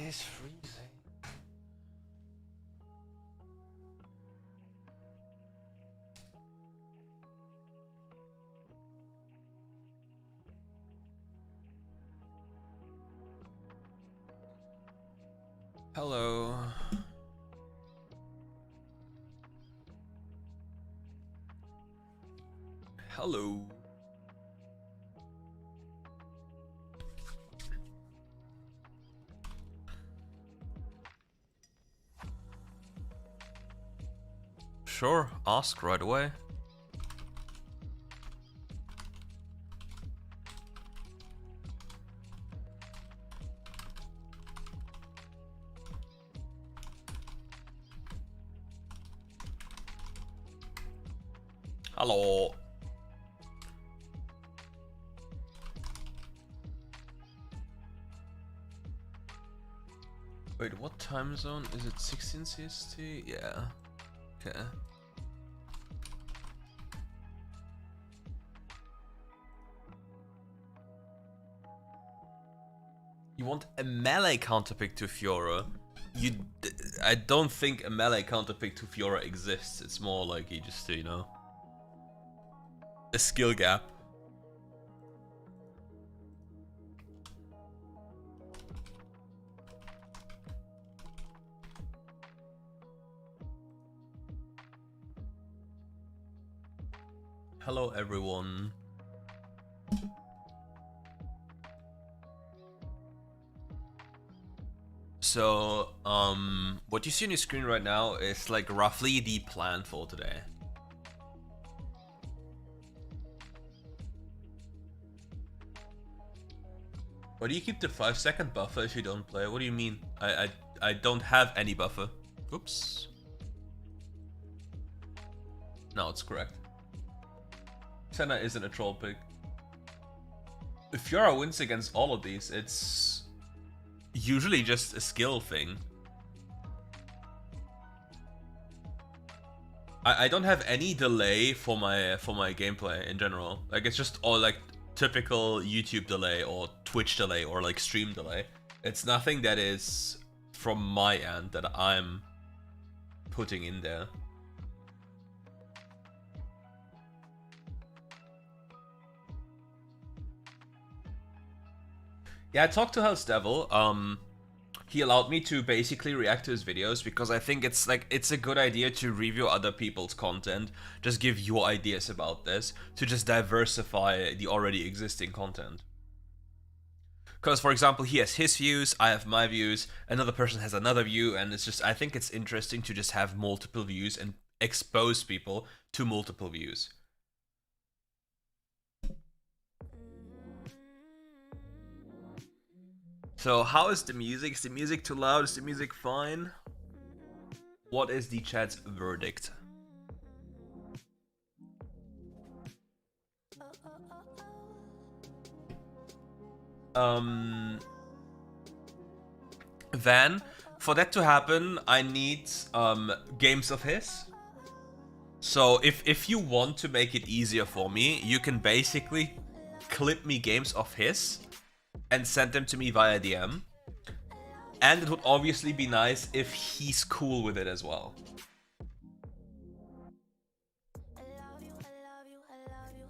is freezing. Hello. Hello. Sure, ask right away. Hello. Wait, what time zone? Is it 16 CST? Yeah. Okay. You want a melee counterpick to Fiora? I don't think a melee counterpick to Fiora exists. It's more like you just, you know, a skill gap. Hello everyone. So, what you see on your screen right now is like roughly the plan for today. Why do you keep the 5-second buffer if you don't play? What do you mean? I don't have any buffer. Oops. No, it's correct. Senna isn't a troll pick. If Fiora wins against all of these, it's usually just a skill thing. I don't have any delay for my gameplay in general. Like, it's just all like typical YouTube delay or Twitch delay or like stream delay. It's nothing that is from my end that I'm putting in there. Yeah, I talked to Hell's Devil. He allowed me to basically react to his videos because I think it's a good idea to review other people's content, just give your ideas about this, to just diversify the already existing content. Because, for example, he has his views, I have my views, another person has another view, and it's just, I think it's interesting to just have multiple views and expose people to multiple views. So, how is the music? Is the music too loud? Is the music fine? What is the chat's verdict? Then, for that to happen, I need games of his. So, if you want to make it easier for me, you can basically clip me games of his and send them to me via DM. And it would obviously be nice if he's cool with it as well.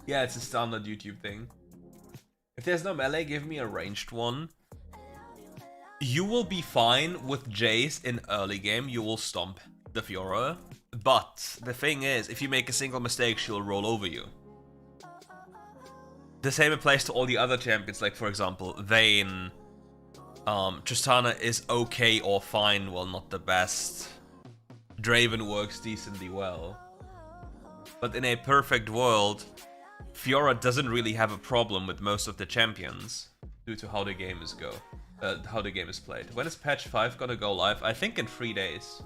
Yeah, it's a standard YouTube thing. If there's no melee, give me a ranged one. You will be fine with Jace in early game. You will stomp the Fiora. But the thing is, if you make a single mistake, she'll roll over you. The same applies to all the other champions, like for example, Vayne. Tristana is okay or fine, well, not the best. Draven works decently well. But in a perfect world, Fiora doesn't really have a problem with most of the champions due to how the game is how the game is played. When is patch 5 gonna go live? I think in 3 days.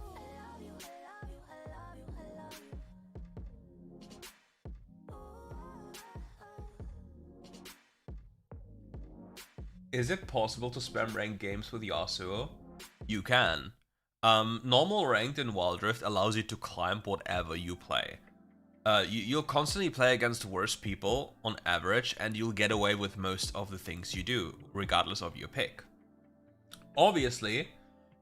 Is it possible to spam ranked games with Yasuo? You can. Normal ranked in WildRift allows you to climb whatever you play. You'll constantly play against worse people on average, and you'll get away with most of the things you do, regardless of your pick. Obviously,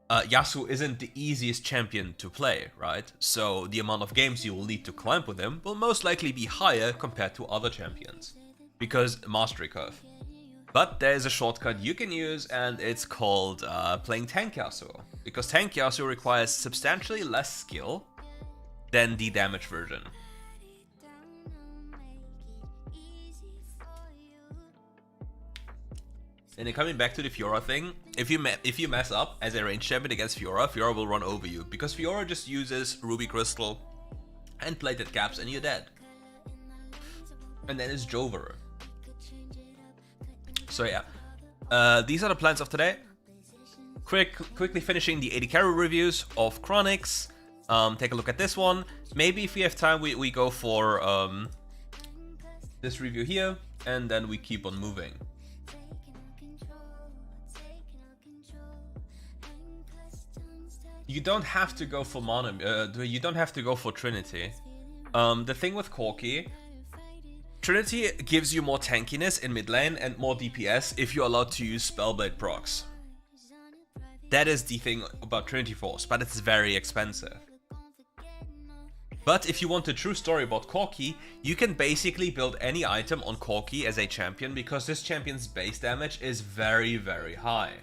Yasuo isn't the easiest champion to play, right? So the amount of games you will need to climb with him will most likely be higher compared to other champions, because mastery curve. But there is a shortcut you can use, and it's called playing tank Yasuo, because tank Yasuo requires substantially less skill than the damage version. And then coming back to the Fiora thing, if you mess up as a range champion against Fiora, Fiora will run over you, because Fiora just uses Ruby Crystal and plated caps and you're dead. And then it's Jover. So yeah, these are the plans of today. Quickly finishing the 80 carry reviews of Chronix. Take a look at this one. Maybe if we have time, we go for this review here, and then we keep on moving. You don't have to go for you don't have to go for Trinity. The thing with Corki, Trinity gives you more tankiness in mid lane and more DPS if you're allowed to use Spellblade procs. That is the thing about Trinity Force, but it's very expensive. But if you want a true story about Corki, you can basically build any item on Corki as a champion, because this champion's base damage is very, very high.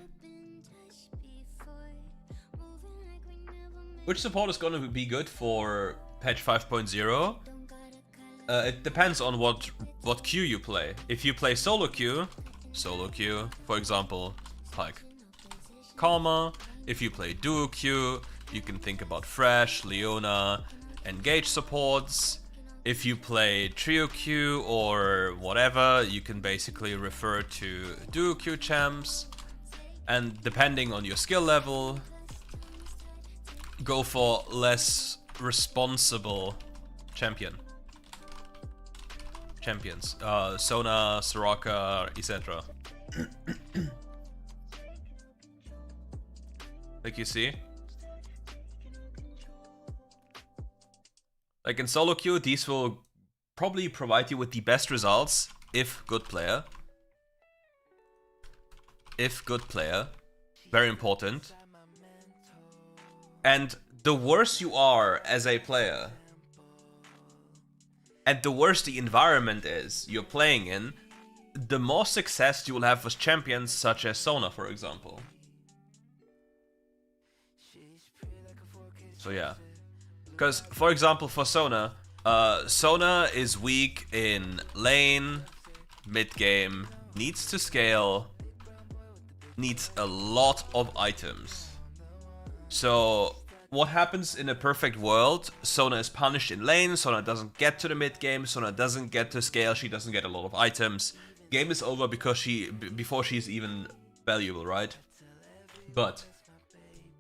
Which support is going to be good for patch 5.0? It depends on what Q you play. If you play solo Q, for example, like Karma. If you play duo Q, you can think about Fresh, Leona, Engage supports. If you play trio Q or whatever, you can basically refer to duo Q champs. And depending on your skill level, go for less responsible champions. Sona, Soraka, etc. Like you see, like in solo queue, these will probably provide you with the best results if good player. Very important. And the worse you are as a player, and the worse the environment is you're playing in, the more success you will have with champions such as Sona, for example. So yeah. Because, for example, for Sona, Sona is weak in lane, mid-game, needs to scale, needs a lot of items. So what happens in a perfect world? Sona is punished in lane, Sona doesn't get to the mid game, Sona doesn't get to scale, she doesn't get a lot of items. Game is over because before she's even valuable, right? But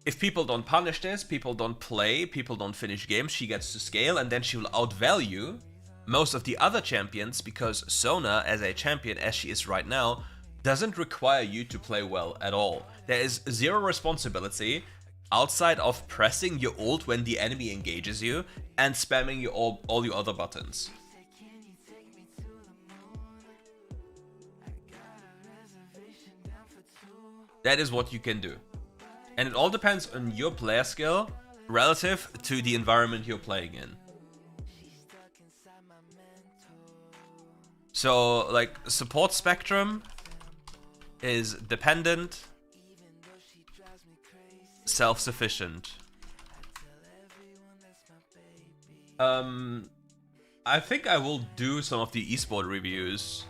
if people don't punish this, people don't play, people don't finish games, she gets to scale, and then she will outvalue most of the other champions, because Sona, as a champion as she is right now, doesn't require you to play well at all. There is zero responsibility outside of pressing your ult when the enemy engages you and spamming all your other buttons. That is what you can do. And it all depends on your player skill relative to the environment you're playing in. So, like, support spectrum is dependent, self-sufficient. I think I will do some of the esport reviews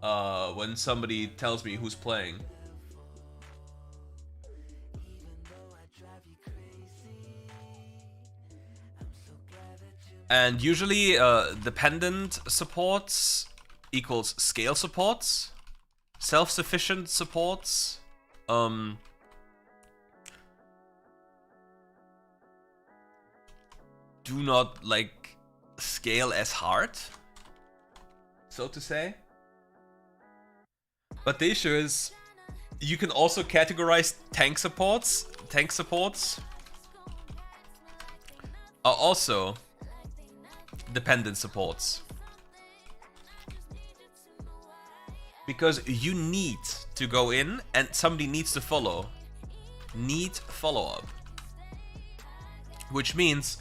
when somebody tells me who's playing. And usually dependent supports equals scale supports, self-sufficient supports do not like scale as hard, so to say. But the issue is you can also categorize tank supports. Tank supports are also dependent supports, because you need to go in and somebody needs to follow. need follow-up. Which means,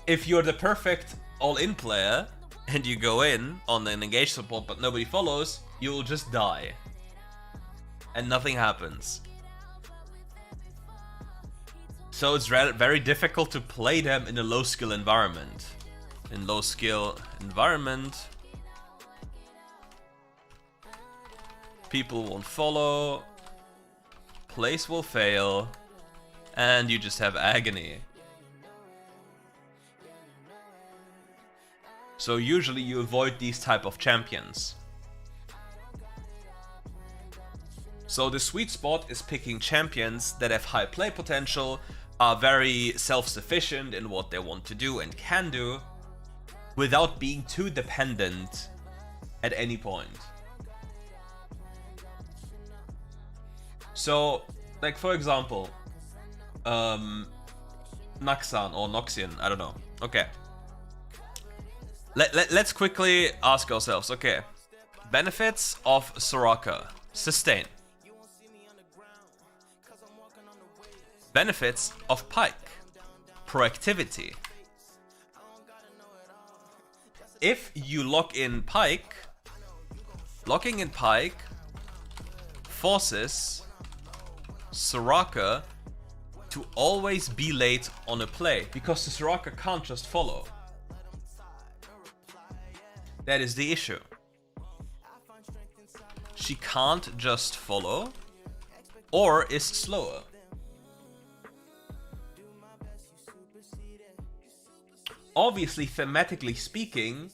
if you're the perfect all-in player, and you go in on an engage support but nobody follows, you'll just die. And nothing happens. So it's very difficult to play them in a low skill environment. In low skill environment, people won't follow, plays will fail, and you just have agony. So usually you avoid these type of champions. So the sweet spot is picking champions that have high play potential, are very self-sufficient in what they want to do and can do, without being too dependent at any point. So, like for example, Naxan or Noxian, I don't know. Okay. Let's quickly ask ourselves, okay. Benefits of Soraka. Sustain. Benefits of Pike. Proactivity. If you lock in Pike, locking in Pike forces Soraka to always be late on a play, because the Soraka can't just follow. That is the issue. She can't just follow, or is slower. Obviously, thematically speaking,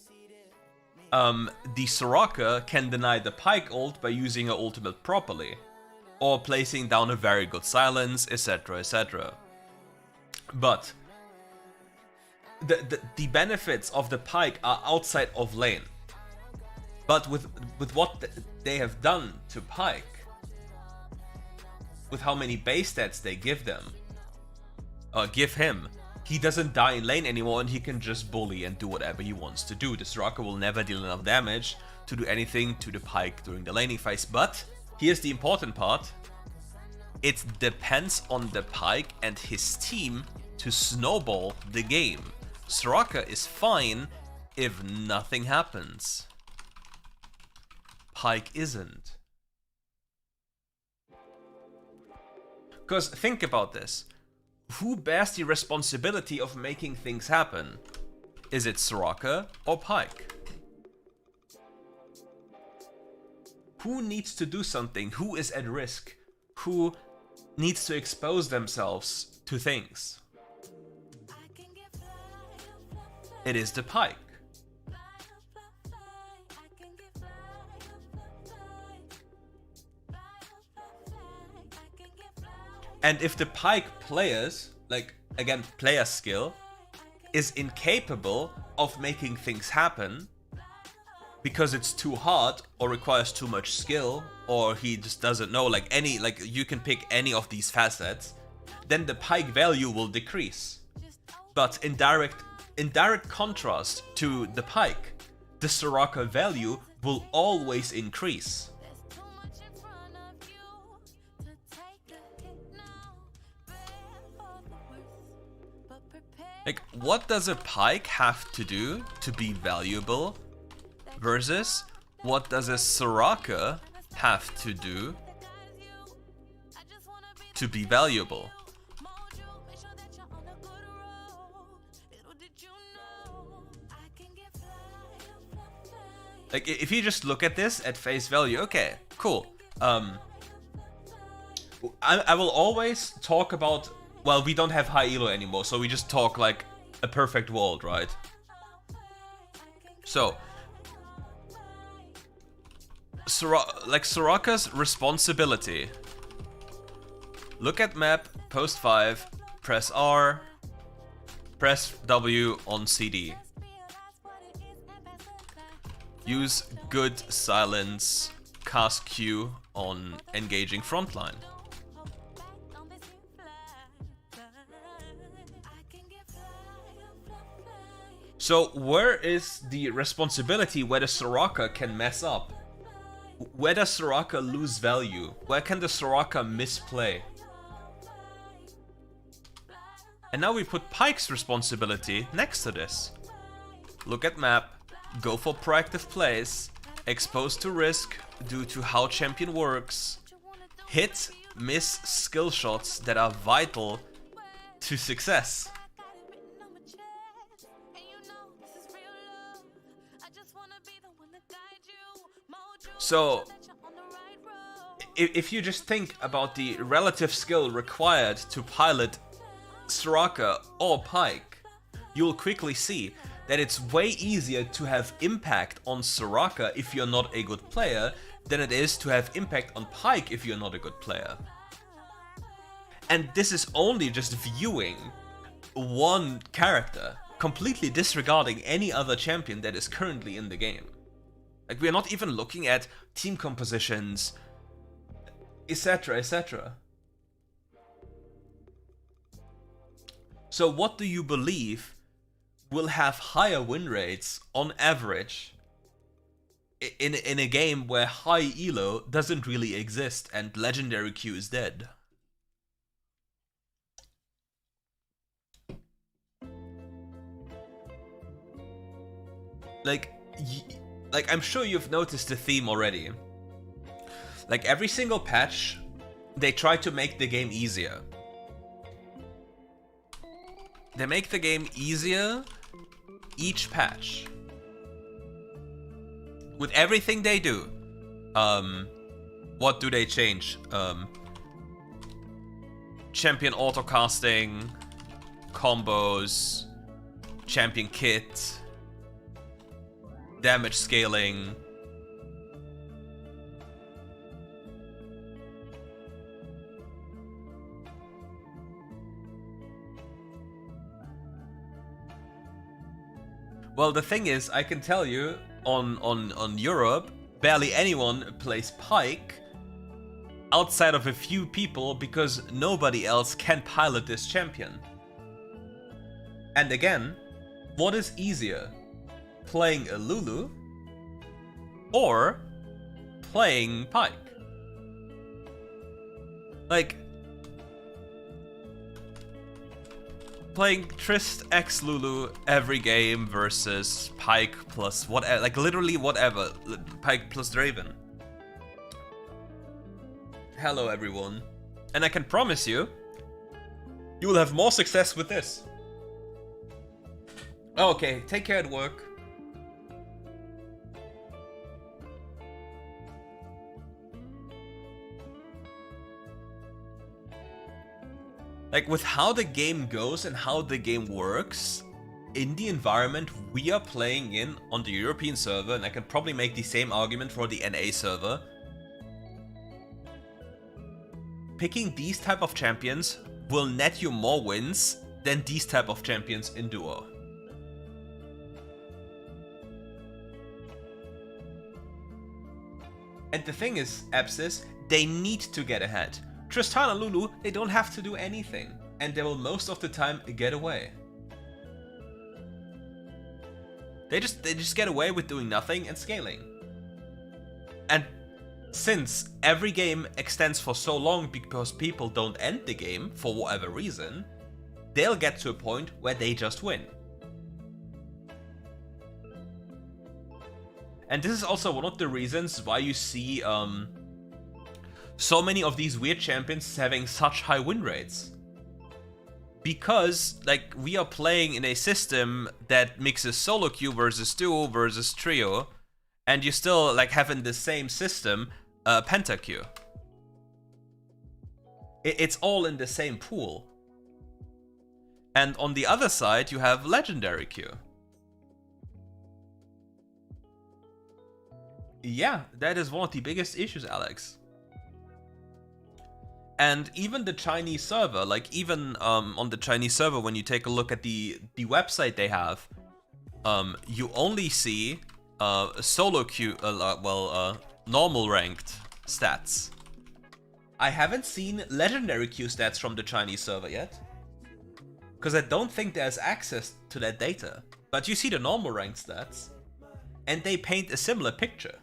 the Soraka can deny the Pike ult by using her ultimate properly, or placing down a very good silence, etc, etc. But the benefits of the Pike are outside of lane. But with what they have done to Pike, with how many base stats they give him, he doesn't die in lane anymore, and he can just bully and do whatever he wants to do. The Soraka will never deal enough damage to do anything to the Pike during the laning phase. But here's the important part. It depends on the Pike and his team to snowball the game. Soraka is fine if nothing happens. Pike isn't. Because think about this. Who bears the responsibility of making things happen? Is it Soraka or Pike? Who needs to do something? Who is at risk? Who needs to expose themselves to things? It is the Pike. And if the Pike players, like again player skill, is incapable of making things happen because it's too hard or requires too much skill, or he just doesn't know, like you can pick any of these facets, then the Pike value will decrease. But in direct contrast to the Pike, the Soraka value will always increase. Like, what does a Pike have to do to be valuable versus what does a Soraka have to do to be valuable? Like, if you just look at this at face value, okay, cool. I will always talk about, well, we don't have high elo anymore, so we just talk like a perfect world, right? So, Soraka's responsibility. Look at map, post 5, press R, press W on CD. Use good silence, cast Q on engaging frontline. So where is the responsibility where the Soraka can mess up? where does Soraka lose value? Where can the Soraka misplay? And now we put Pyke's responsibility next to this. Look at map, go for proactive plays, exposed to risk due to how champion works, hit, miss skill shots that are vital to success. So, if you just think about the relative skill required to pilot Soraka or Pyke, you'll quickly see that it's way easier to have impact on Soraka if you're not a good player than it is to have impact on Pyke if you're not a good player. And this is only just viewing one character, completely disregarding any other champion that is currently in the game. Like, we're not even looking at team compositions, etc, etc. So what do you believe will have higher win rates on average in a game where high elo doesn't really exist and legendary queue is dead? Like I'm sure you've noticed the theme already. Like, every single patch, they try to make the game easier. They make the game easier each patch. With everything they do. What do they change? Champion autocasting, combos, champion kit, damage scaling. Well, the thing is, I can tell you, on Europe, barely anyone plays Pyke outside of a few people because nobody else can pilot this champion. And again, what is easier? Playing a Lulu or playing Pyke? Like, playing Trist x Lulu every game versus Pyke plus whatever, like literally whatever, Pyke plus Draven. Hello everyone. And I can promise you, you will have more success with this. Okay, take care at work. Like, with how the game goes and how the game works, in the environment we are playing in on the European server, and I can probably make the same argument for the NA server, picking these type of champions will net you more wins than these type of champions in duo. And the thing is, Epsis, they need to get ahead. Tristana Lulu, they don't have to do anything, and they will most of the time get away. They just get away with doing nothing and scaling. And since every game extends for so long because people don't end the game for whatever reason, they'll get to a point where they just win. And this is also one of the reasons why you see so many of these weird champions having such high win rates. Because, like, we are playing in a system that mixes solo queue versus duo versus trio, and you still, like, have in the same system pentaqueue. It's all in the same pool. And on the other side, you have legendary queue. Yeah, that is one of the biggest issues, Alex. And even the Chinese server, like even on the Chinese server, when you take a look at the website they have, you only see solo queue, normal ranked stats. I haven't seen legendary queue stats from the Chinese server yet, because I don't think there's access to that data. But you see the normal ranked stats, and they paint a similar picture.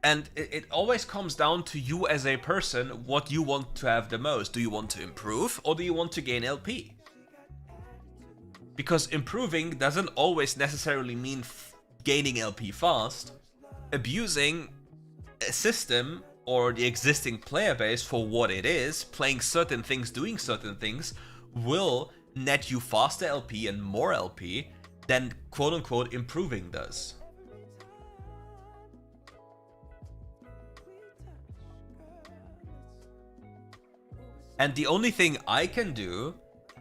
And it always comes down to you as a person, what you want to have the most. Do you want to improve or do you want to gain LP? Because improving doesn't always necessarily mean gaining LP fast. Abusing a system or the existing player base for what it is, playing certain things, doing certain things, will net you faster LP and more LP than quote-unquote improving does. And the only thing I can do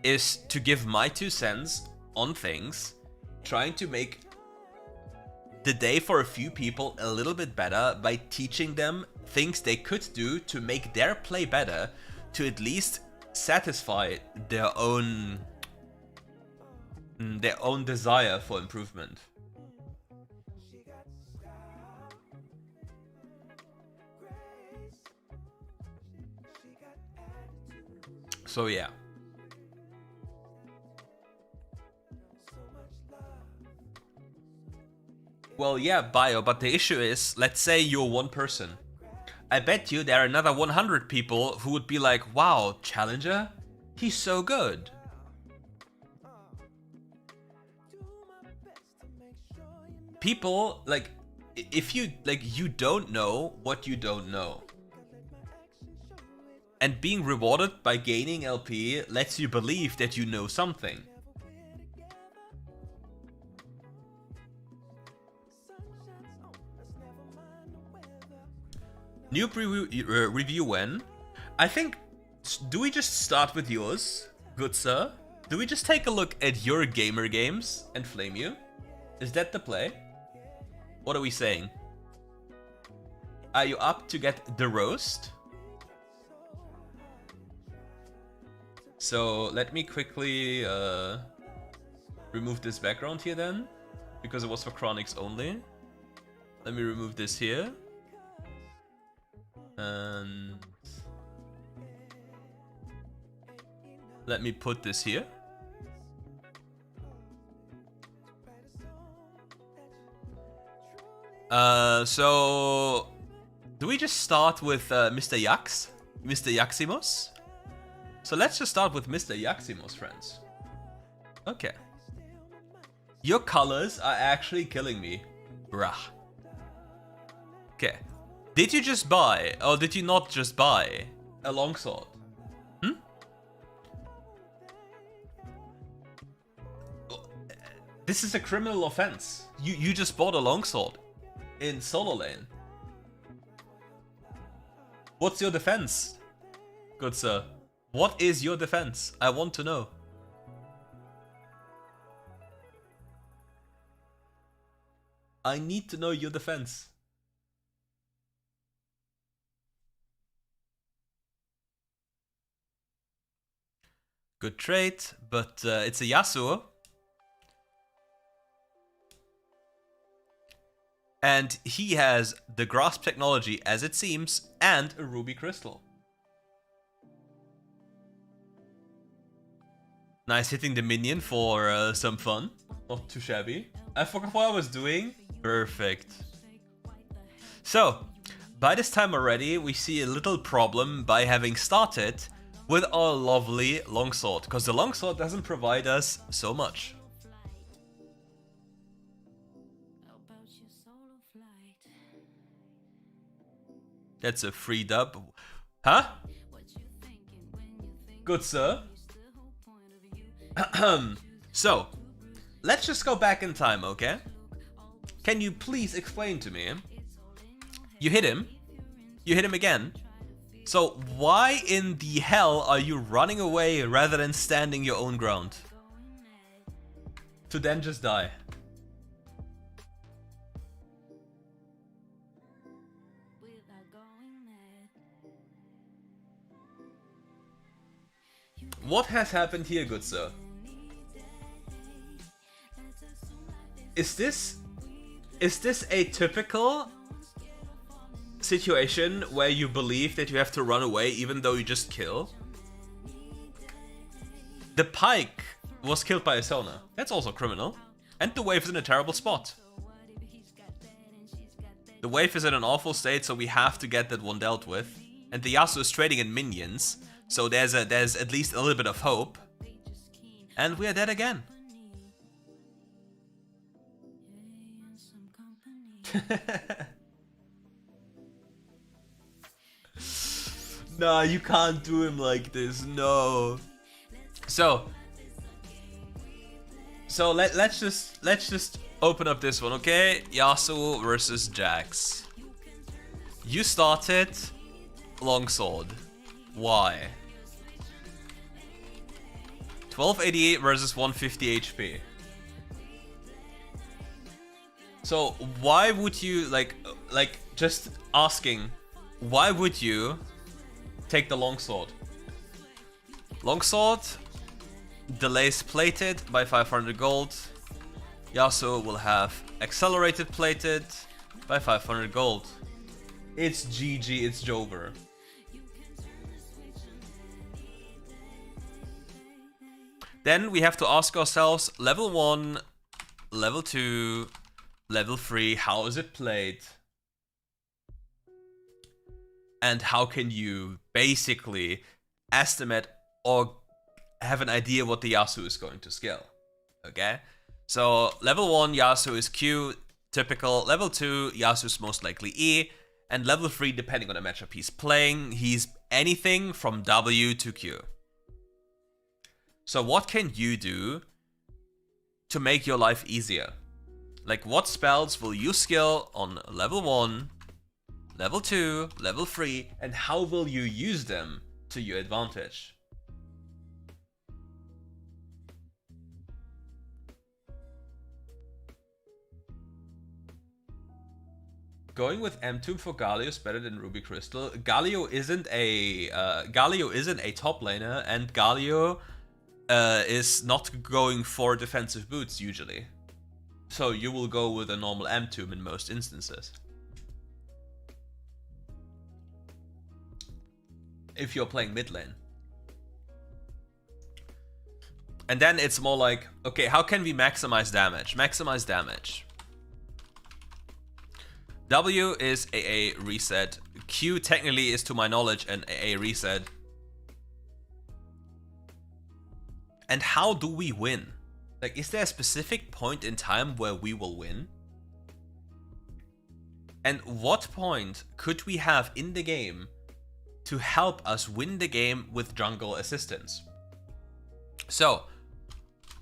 is to give my 2 cents on things, trying to make the day for a few people a little bit better by teaching them things they could do to make their play better, to at least satisfy their own desire for improvement. So yeah. Well, yeah, Bio, but the issue is, let's say you're one person. I bet you there are another 100 people who would be like, wow, Challenger? He's so good. People, like, if you, like, you don't know what you don't know. And being rewarded by gaining LP lets you believe that you know something. New review when? I think, do we just start with yours, good sir? Do we just take a look at your gamer games and flame you? Is that the play? What are we saying? Are you up to get the roast? So let me quickly remove this background here then, because it was for Chronics only. Let me remove this here. And let me put this here. So do we just start with Mr. Yax? Mr. Yaximos? So let's just start with Mr. Yaximos, friends. Okay. Your colors are actually killing me. Bruh. Okay. Did you just buy, or did you not just buy, a longsword? This is a criminal offense. You just bought a longsword in solo lane. What's your defense, good sir? What is your defense? I want to know. I need to know your defense. Good trait, but it's a Yasuo. And he has the grasp technology as it seems, and a ruby crystal. Nice hitting the minion for some fun. Not too shabby. I forgot what I was doing. Perfect. So, by this time already, we see a little problem by having started with our lovely longsword, because the longsword doesn't provide us so much. That's a free dub. Huh? Good sir. So, let's just go back in time, okay? Can you please explain to me? You hit him. You hit him again. So why in the hell are you running away rather than standing your own ground? To then just die. What has happened here, good sir? Is this a typical situation where you believe that you have to run away even though you just kill? The pike was killed by a Sona. That's also criminal. And the wave's in a terrible spot. The wave is in an awful state, so we have to get that one dealt with. And the Yasuo is trading in minions, so there's at least a little bit of hope. And we are dead again. No, you can't do him like this. No. So let's just open up this one, okay? Yasuo versus Jax. You started longsword. Why? 1288 versus 150 HP. So why would you like just asking, why would you take the longsword? Longsword delays plated by 500 gold. Yasuo will have accelerated plated by 500 gold. It's GG, it's Jover. Then we have to ask ourselves, level 1, level 2, level 3, how is it played? And how can you basically estimate or have an idea what the Yasuo is going to skill? Okay? So level 1, Yasuo is Q, typical. Level 2, Yasuo is most likely E. And level 3, depending on the matchup he's playing, he's anything from W to Q. So what can you do to make your life easier? Like, what spells will you skill on level 1, level 2, level 3, and how will you use them to your advantage? Going with M2 for Galio is better than Ruby Crystal. Galio isn't a top laner, and Galio is not going for defensive boots usually. So you will go with a normal M2 in most instances. If you're playing mid lane. And then it's more like, okay, how can we maximize damage? Maximize damage. W is AA reset. Q technically is, to my knowledge, an AA reset. And how do we win? Like, is there a specific point in time where we will win? And what point could we have in the game to help us win the game with jungle assistance? So,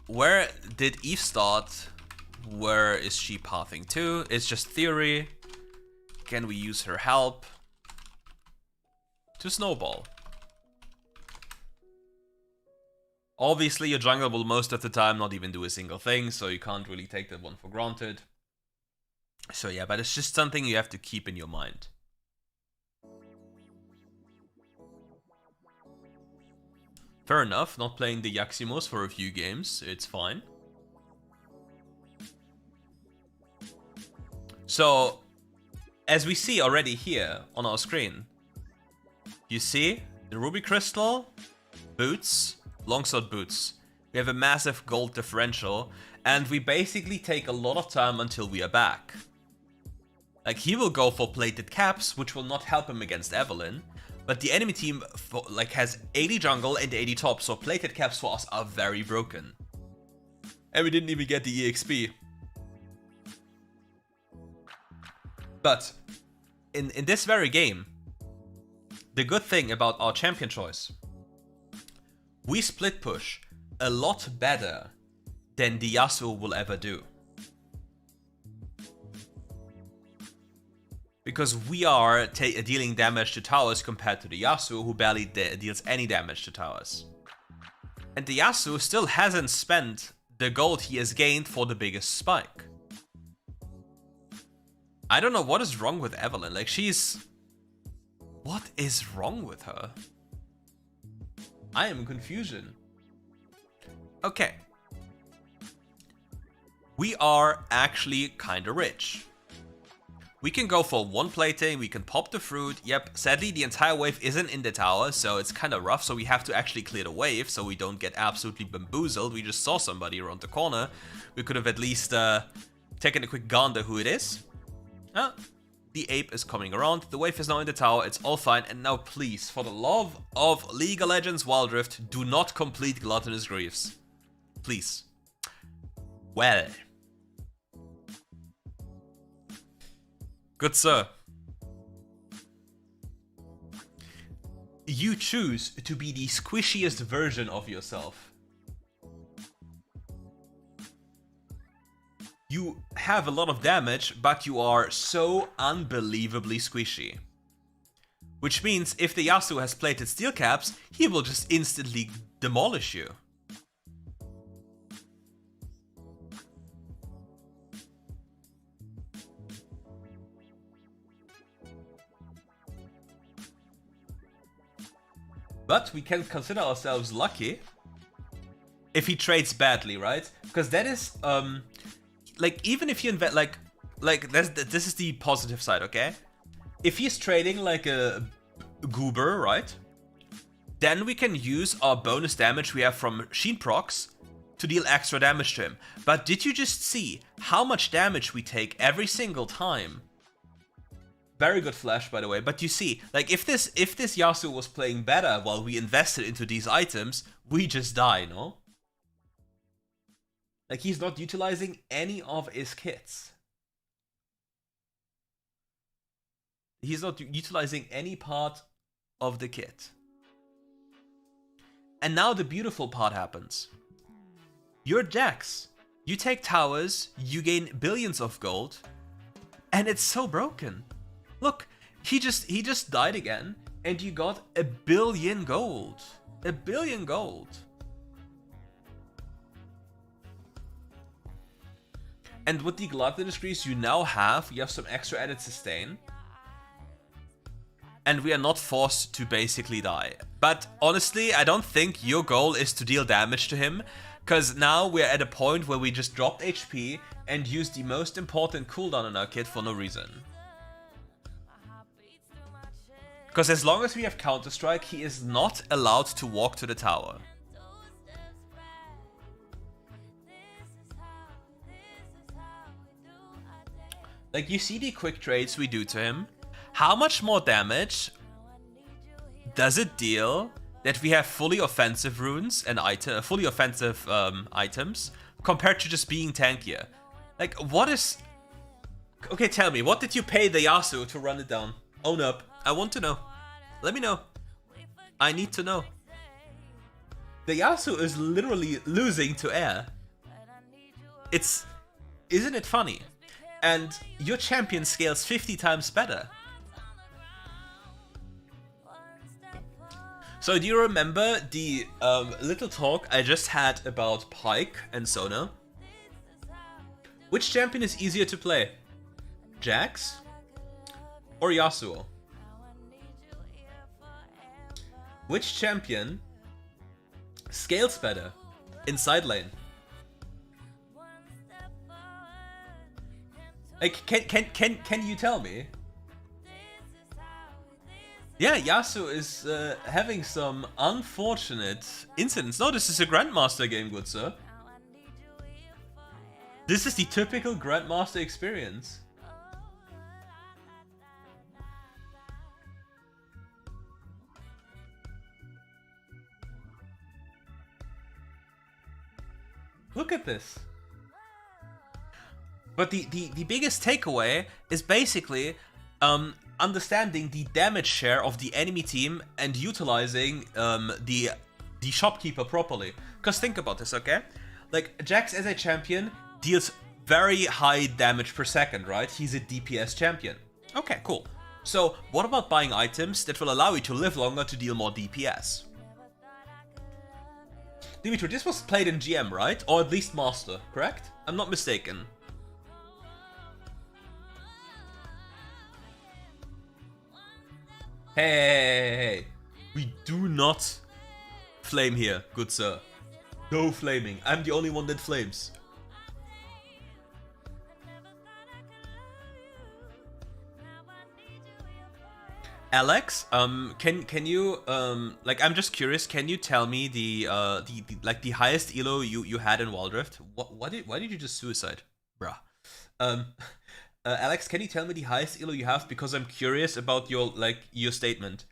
where did Eve start? Where is she pathing to? It's just theory. Can we use her help to snowball? Obviously, your jungle will most of the time not even do a single thing, so you can't really take that one for granted. So yeah, but it's just something you have to keep in your mind. Fair enough, not playing the Yaximos for a few games, it's fine. So, as we see already here on our screen, you see the Ruby Crystal, boots, longsword boots. We have a massive gold differential, and we basically take a lot of time until we are back. Like, he will go for plated caps, which will not help him against Evelynn, but the enemy team has 80 jungle and 80 top, so plated caps for us are very broken. And we didn't even get the EXP. But in this very game, the good thing about our champion choice, we split push a lot better than the Yasuo will ever do. Because we are dealing damage to towers compared to the Yasuo, who barely deals any damage to towers. And the Yasuo still hasn't spent the gold he has gained for the biggest spike. I don't know what is wrong with Evelynn. Like, what is wrong with her? I am in confusion. Okay. We are actually kinda rich. We can go for one plating, we can pop the fruit. Yep, sadly the entire wave isn't in the tower, so it's kinda rough, so we have to actually clear the wave so we don't get absolutely bamboozled. We just saw somebody around the corner. We could have at least taken a quick gander who it is. The ape is coming around. The wave is now in the tower. It's all fine. And now, please, for the love of League of Legends WildRift, do not complete Gluttonous Greaves. Please. Well. Good sir. You choose to be the squishiest version of yourself. You have a lot of damage, but you are so unbelievably squishy. Which means if the Yasuo has plated steel caps, he will just instantly demolish you. But we can consider ourselves lucky if he trades badly, right? Because that is, like, even if you invest, like this is the positive side, okay? If he's trading like a goober, right? Then we can use our bonus damage we have from Sheen procs to deal extra damage to him. But did you just see how much damage we take every single time? Very good flash, by the way. But you see, like, if this Yasuo was playing better while we invested into these items, we just die, no? Like, he's not utilizing any of his kits. He's not utilizing any part of the kit. And now the beautiful part happens. You're Jax. You take towers, you gain billions of gold, and it's so broken. Look, he just died again, and you got 1 billion gold. 1 billion gold. And with the Gluttonous Greaves you now have, you have some extra added sustain. And we are not forced to basically die. But honestly, I don't think your goal is to deal damage to him, because now we're at a point where we just dropped HP and used the most important cooldown in our kit for no reason. Because as long as we have Counter-Strike, he is not allowed to walk to the tower. Like, you see the quick trades we do to him. How much more damage does it deal that we have fully offensive runes and fully offensive items compared to just being tankier? Like, what is... Okay, tell me, what did you pay the Yasuo to run it down? Own up. I want to know. Let me know. I need to know. The Yasuo is literally losing to air. Isn't it funny? And your champion scales 50 times better. So do you remember the little talk I just had about Pyke and Sona? Which champion is easier to play? Jax or Yasuo? Which champion scales better in side lane? Like, can you tell me? Yeah, Yasuo is having some unfortunate incidents. No, this is a Grandmaster game, good sir. This is the typical Grandmaster experience. Look at this. But the biggest takeaway is basically understanding the damage share of the enemy team and utilizing the shopkeeper properly. Because think about this, okay? Like, Jax as a champion deals very high damage per second, right? He's a DPS champion. Okay, cool. So what about buying items that will allow you to live longer to deal more DPS? Dimitri, this was played in GM, right? Or at least Master, correct? I'm not mistaken. Hey, we do not flame here, good sir. No flaming. I'm the only one that flames. Alex, can you like, I'm just curious, can you tell me the highest elo you had in WildRift? Why did you just suicide, bruh? Alex, can you tell me the highest elo you have? Because I'm curious about your statement.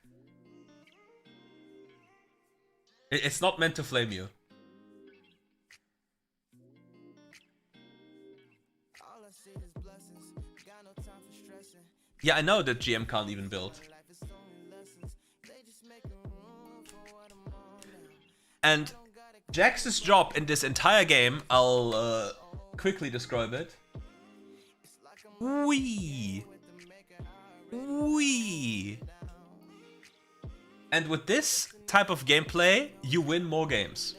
It's not meant to flame you. Yeah, I know that GM can't even build. And Jax's job in this entire game, I'll quickly describe it. Wee. And with this type of gameplay, you win more games.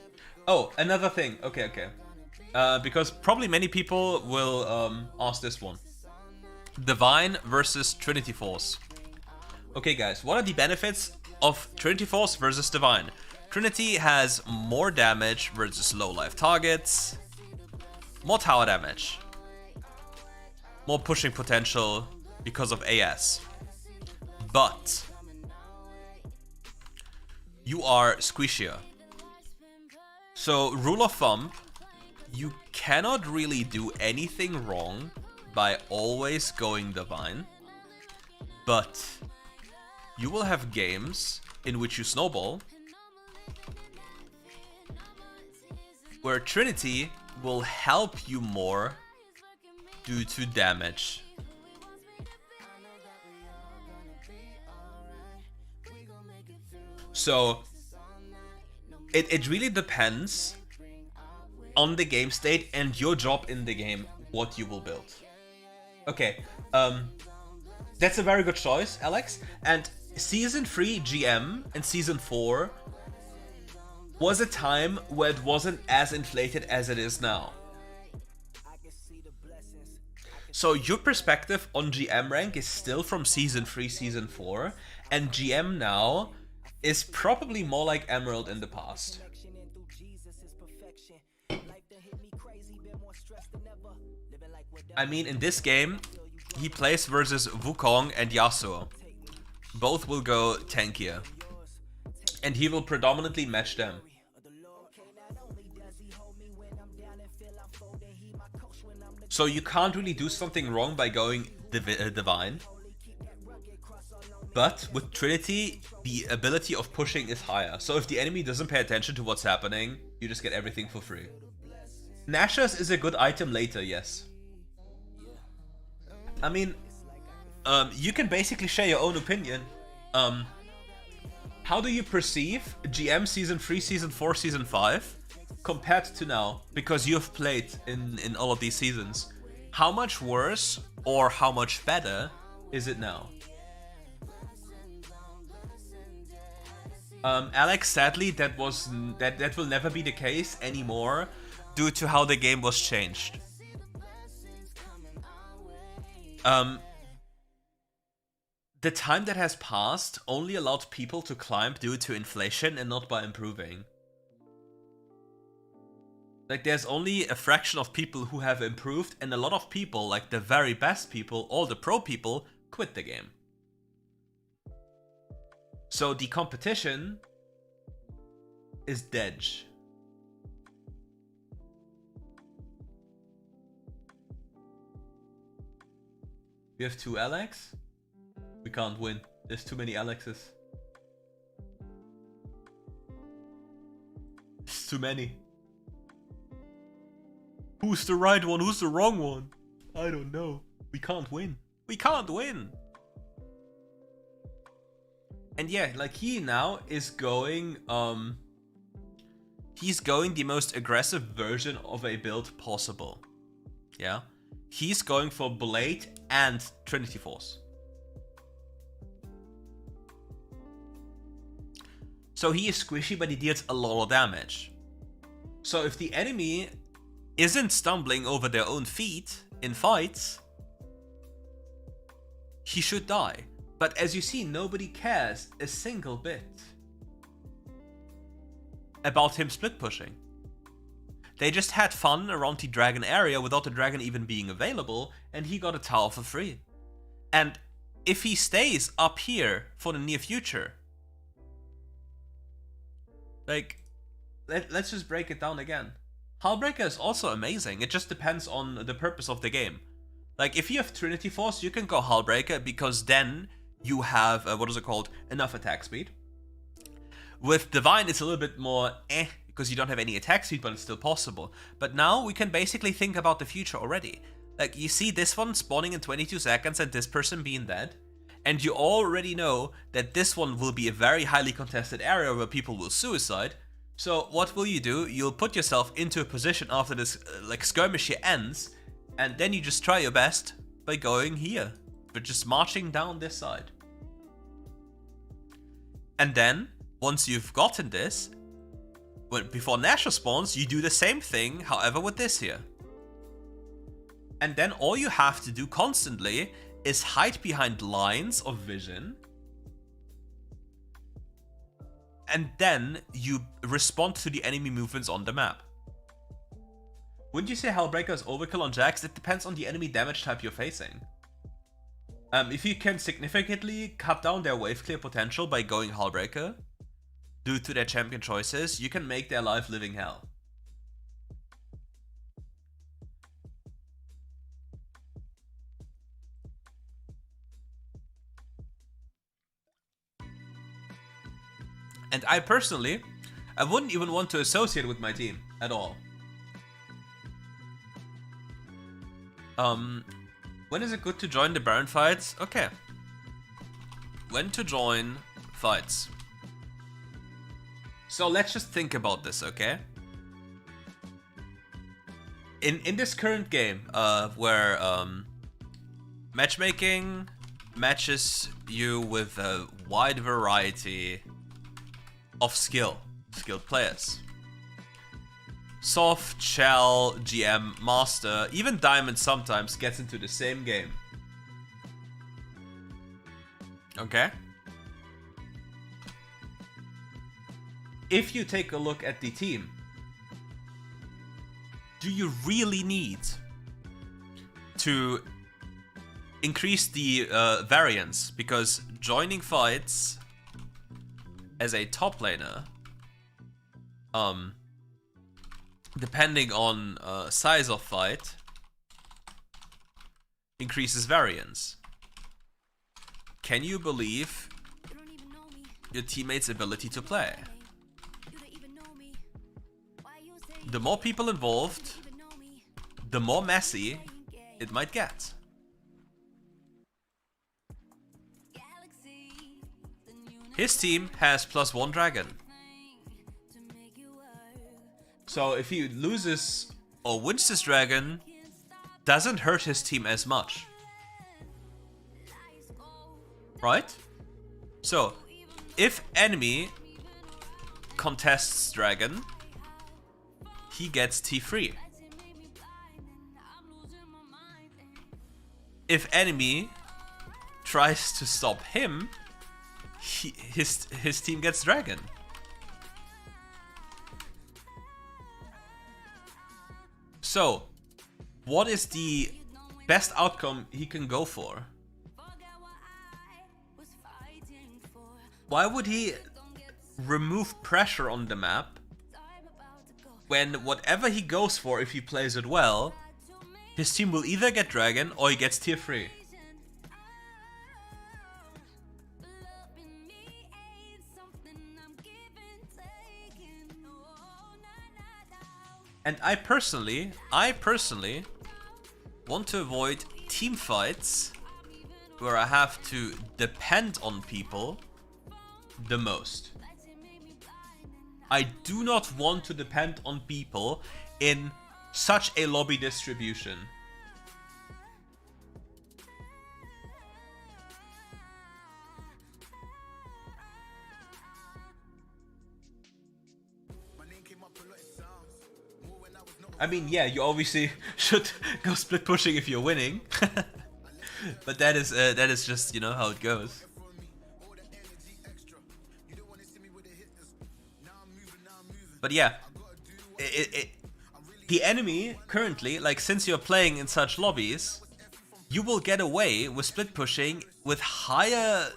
Oh, another thing. Okay. Because probably many people will ask this one. Divine versus Trinity Force. Okay guys, what are the benefits of Trinity Force versus Divine? Trinity has more damage versus low life targets, more tower damage, more pushing potential because of AS. But you are squishier. So rule of thumb, you cannot really do anything wrong by always going Divine, but you will have games in which you snowball, where Trinity will help you more due to damage. So it really depends on the game state and your job in the game, what you will build. Okay, that's a very good choice, Alex. And Season 3 GM and Season 4 was a time where it wasn't as inflated as it is now. So your perspective on GM rank is still from Season 3, Season 4, and GM now is probably more like Emerald in the past. I mean, in this game, he plays versus Wukong and Yasuo. Both will go tankier. And he will predominantly match them. So you can't really do something wrong by going Divine. But with Trinity, the ability of pushing is higher. So if the enemy doesn't pay attention to what's happening, you just get everything for free. Nashor's is a good item later, yes. I mean, you can basically share your own opinion. How do you perceive GM Season 3, Season 4, Season 5 compared to now? Because you've played in all of these seasons. How much worse or how much better is it now? Alex, sadly, that will never be the case anymore due to how the game was changed. The time that has passed only allowed people to climb due to inflation and not by improving. Like, there's only a fraction of people who have improved, and a lot of people, like the very best people, all the pro people, quit the game. So the competition is dead. We have 2 Alex. We can't win. There's too many Alexes. It's too many. Who's the right one? Who's the wrong one? I don't know. We can't win. We can't win. And yeah, like he now is going, he's going the most aggressive version of a build possible. Yeah. He's going for Blade and Trinity Force. So he is squishy, but he deals a lot of damage. So if the enemy isn't stumbling over their own feet in fights, he should die. But as you see, nobody cares a single bit about him split pushing. They just had fun around the dragon area without the dragon even being available, and he got a tower for free. And if he stays up here for the near future, like, let's just break it down again. Hullbreaker is also amazing, it just depends on the purpose of the game. Like, if you have Trinity Force, you can go Hullbreaker, because then you have, what is it called, enough attack speed. With Divine, it's a little bit more because you don't have any attack speed, but it's still possible. But now we can basically think about the future already. Like, you see this one spawning in 22 seconds and this person being dead, and you already know that this one will be a very highly contested area where people will suicide. So what will you do? You'll put yourself into a position after this like skirmish here ends, and then you just try your best by going here, but just marching down this side. And then, once you've gotten this, before Nashor spawns, you do the same thing, however with this here. And then all you have to do constantly is hide behind lines of vision, and then you respond to the enemy movements on the map. Wouldn't you say Hullbreaker is overkill on Jax? It depends on the enemy damage type you're facing. If you can significantly cut down their wave clear potential by going Hullbreaker, due to their champion choices, you can make their life living hell. And I personally, I wouldn't even want to associate with my team at all. When is it good to join the Baron fights? Okay. When to join fights. So let's just think about this, okay? In this current game, where matchmaking matches you with a wide variety of skilled players. Soft, Shell, GM, Master, even Diamond sometimes gets into the same game. Okay? If you take a look at the team, do you really need to increase the variance? Because joining fights as a top laner, depending on size of fight, increases variance. Can you believe your teammates' ability to play? The more people involved, the more messy it might get. His team has +1 dragon. So if he loses or wins this dragon, doesn't hurt his team as much. Right? So, if enemy contests dragon, he gets T3. If enemy tries to stop him, his team gets dragon. So, what is the best outcome he can go for? Why would he remove pressure on the map when whatever he goes for, if he plays it well, his team will either get dragon or he gets tier 3? And I personally want to avoid team fights where I have to depend on people the most. I do not want to depend on people in such a lobby distribution. I mean, yeah, you obviously should go split pushing if you're winning, but that is just, you know, how it goes. But yeah, the enemy currently, like, since you're playing in such lobbies, you will get away with split pushing with higher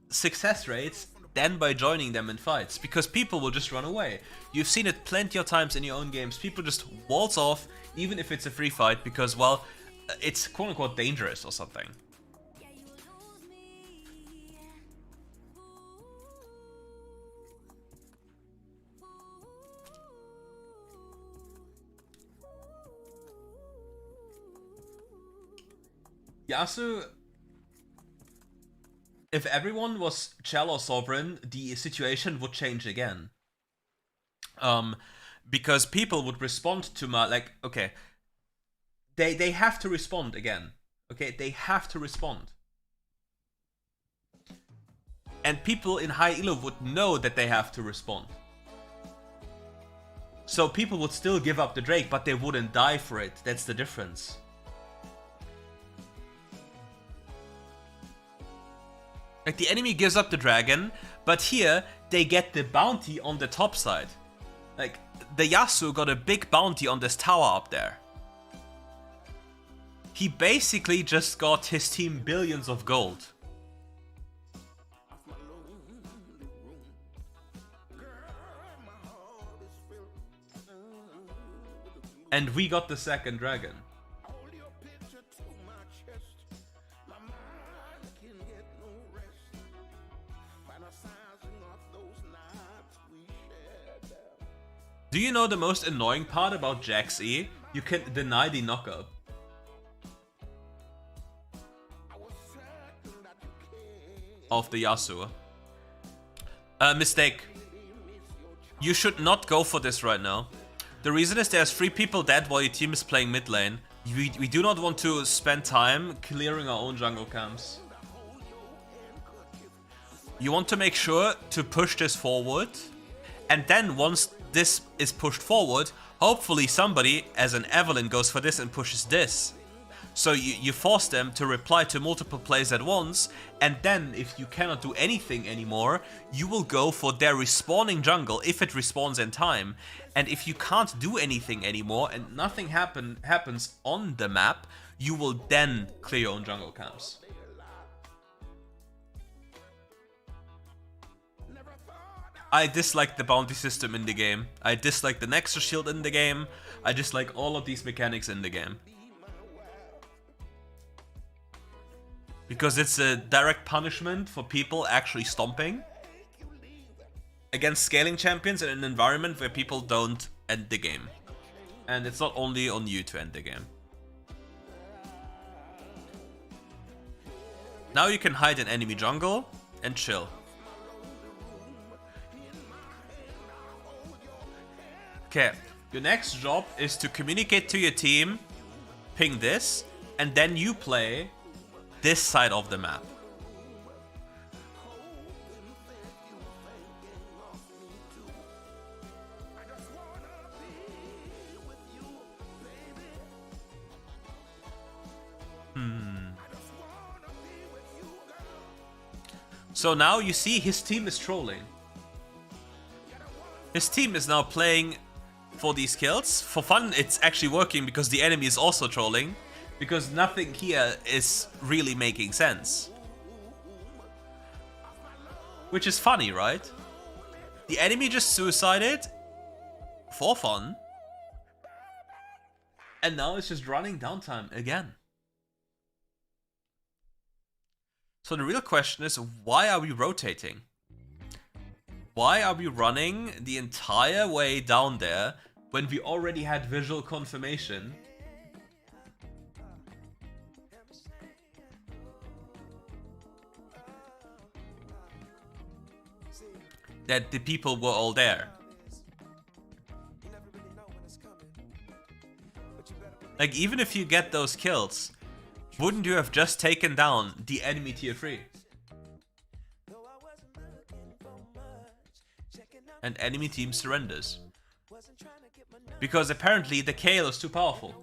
success rates than by joining them in fights, because people will just run away. You've seen it plenty of times in your own games. People just waltz off, even if it's a free fight, because, well, it's quote unquote dangerous or something. Yasuo, if everyone was Chell or Sovereign, the situation would change again. Because people would respond to my, like, okay, they have to respond again. Okay, they have to respond. And people in high elo would know that they have to respond. So people would still give up the Drake, but they wouldn't die for it. That's the difference. Like, the enemy gives up the dragon, but here they get the bounty on the top side. Like, the Yasuo got a big bounty on this tower up there. He basically just got his team billions of gold. And we got the second dragon. Do you know the most annoying part about Jax E? You can deny the knockup. Of the Yasuo. Mistake. You should not go for this right now. The reason is there's 3 people dead while your team is playing mid lane. We do not want to spend time clearing our own jungle camps. You want to make sure to push this forward. And then once this is pushed forward, hopefully somebody, as an Evelyn, goes for this and pushes this. So you force them to reply to multiple plays at once, and then if you cannot do anything anymore, you will go for their respawning jungle if it respawns in time. And if you can't do anything anymore and nothing happens on the map, you will then clear your own jungle camps. I dislike the bounty system in the game. I dislike the Nexus shield in the game. I dislike all of these mechanics in the game. Because it's a direct punishment for people actually stomping against scaling champions in an environment where people don't end the game. And it's not only on you to end the game. Now you can hide in enemy jungle and chill. Okay, your next job is to communicate to your team, ping this, and then you play this side of the map. So now you see his team is trolling. His team is now playing for these kills. For fun, it's actually working because the enemy is also trolling. Because nothing here is really making sense. Which is funny, right? The enemy just suicided for fun. And now it's just running downtime again. So the real question is, why are we rotating? Why are we running the entire way down there when we already had visual confirmation that the people were all there? Like, even if you get those kills, wouldn't you have just taken down the enemy tier 3? And enemy team surrenders. Because apparently the Kayle is too powerful.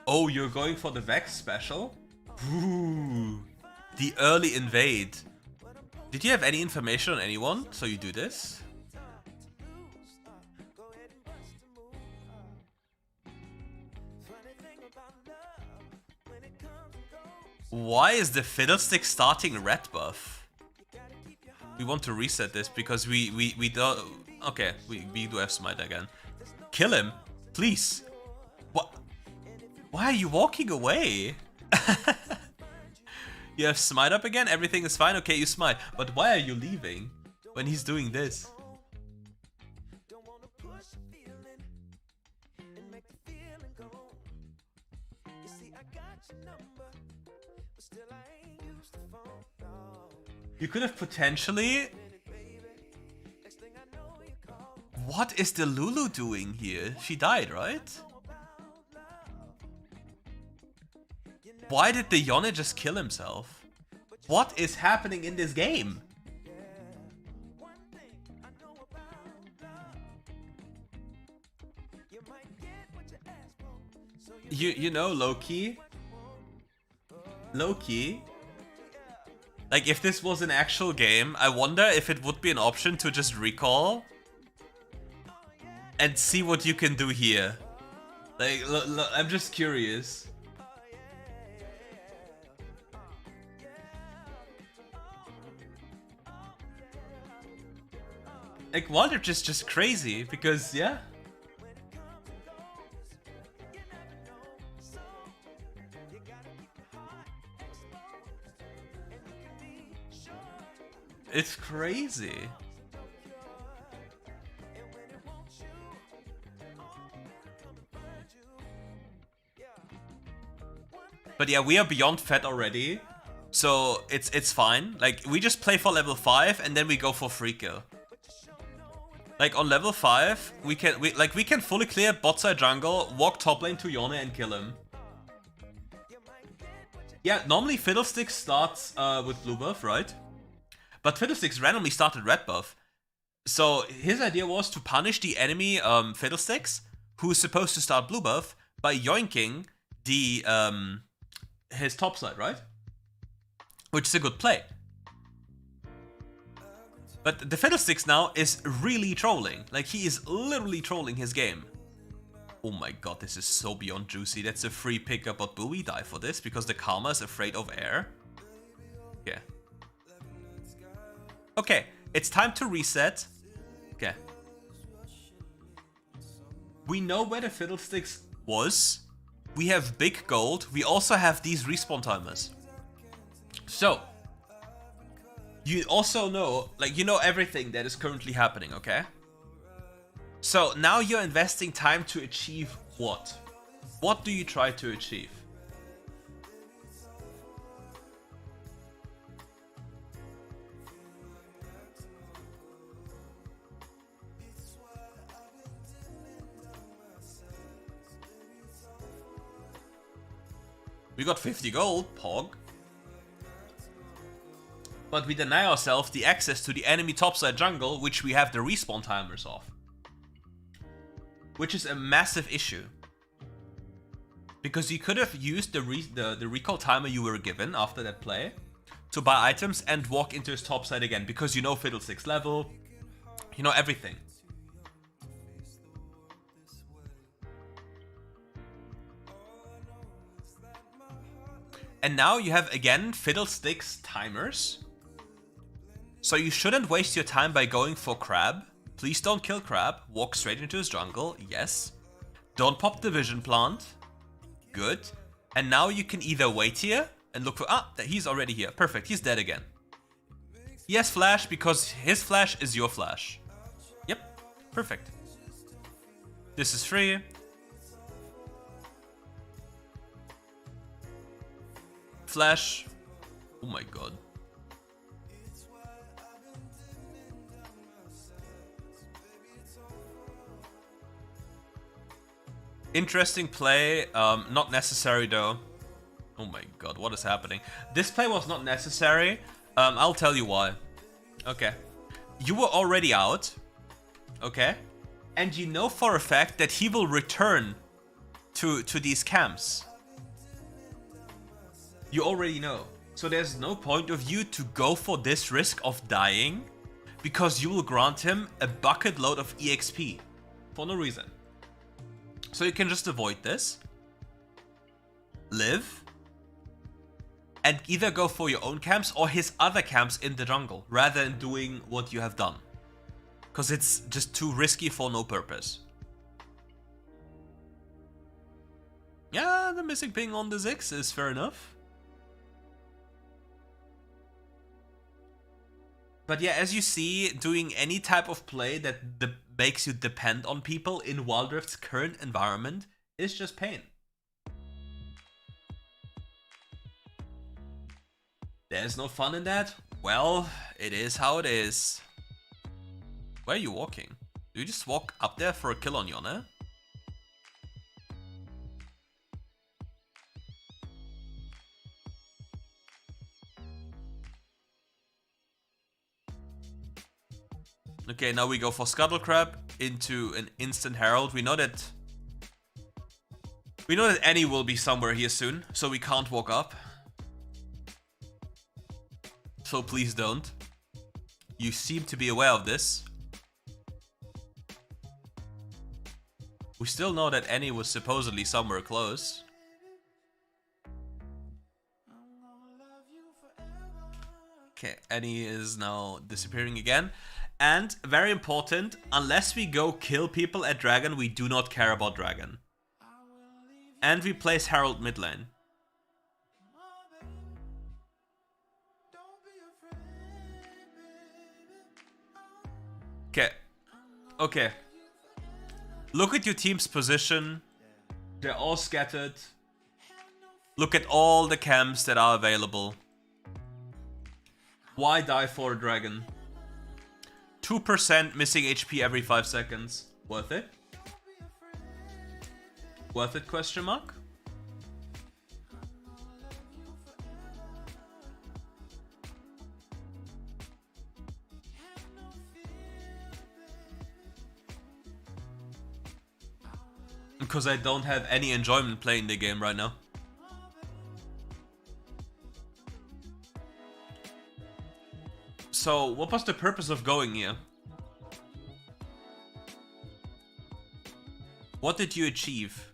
Oh, you're going for the Vex special? Ooh, the early invade. Did you have any information on anyone, so you do this? Why is the Fiddlestick starting red buff? We want to reset this because we don't... Okay, we do have Smite again. Kill him, please. What? Why are you walking away? You have Smite up again? Everything is fine? Okay, you Smite. But why are you leaving when he's doing this? You could have potentially... What is the Lulu doing here? She died, right? Why did the Yone just kill himself? What is happening in this game? You know, Loki? Loki? Like, if this was an actual game, I wonder if it would be an option to just recall and see what you can do here. Like, I'm just curious. Like, WildRift is just crazy because, yeah. It's crazy. But yeah, we are beyond fed already, so it's fine. Like, we just play for level 5 and then we go for free kill. Like, on level 5, we can fully clear bot side jungle, walk top lane to Yone and kill him. Yeah, normally Fiddlesticks starts with blue buff, right? But Fiddlesticks randomly started red buff. So his idea was to punish the enemy Fiddlesticks, who is supposed to start blue buff, by yoinking the his top side, right? Which is a good play. But the Fiddlesticks now is really trolling. Like, he is literally trolling his game. Oh my god, this is so beyond juicy. That's a free pickup, but will we die for this? Because the Karma is afraid of air? Yeah. Okay, it's time to reset. Okay. We know where the Fiddlesticks was. We have big gold. We also have these respawn timers. So, you also know, like, you know everything that is currently happening, okay? So, now you're investing time to achieve what? What do you try to achieve? We got 50 gold, pog. But we deny ourselves the access to the enemy topside jungle, which we have the respawn timers of. Which is a massive issue. Because you could have used the recall timer you were given after that play to buy items and walk into his topside again, because you know Fiddlesticks level, you know everything. And now you have, again, Fiddlesticks timers. So you shouldn't waste your time by going for Crab. Please don't kill Crab. Walk straight into his jungle. Yes. Don't pop the vision plant. Good. And now you can either wait here and look for... Ah, he's already here. Perfect. He's dead again. He has flash because his flash is your flash. Yep. Perfect. This is free. Flash. Oh my god. Interesting play. Not necessary though. Oh my god, what is happening? This play was not necessary. I'll tell you why. Okay. You were already out. Okay. And you know for a fact that he will return to these camps. You already know. So there's no point of you to go for this risk of dying, because you will grant him a bucket load of EXP for no reason. So you can just avoid this. live and either go for your own camps or his other camps in the jungle, rather than doing what you have done. Because it's just too risky for no purpose. Yeah, the missing ping on the Ziggs is fair enough. But yeah, as you see, doing any type of play that makes you depend on people in WildRift's current environment is just pain. There's no fun in that? Well, it is how it is. Where are you walking? Do you just walk up there for a kill on Yone? Okay, now we go for Scuttle Crab into an instant Herald. We know that Annie will be somewhere here soon, so we can't walk up. So please don't. You seem to be aware of this. We still know that Annie was supposedly somewhere close. Okay, Annie is now disappearing again. And, very important, unless we go kill people at Dragon, we do not care about Dragon. And we place Herald mid lane. Okay. Okay. Look at your team's position. They're all scattered. Look at all the camps that are available. Why die for a Dragon? 2% missing HP every 5 seconds. Worth it? Worth it, question mark? Because I don't have any enjoyment playing the game right now. So, what was the purpose of going here? What did you achieve?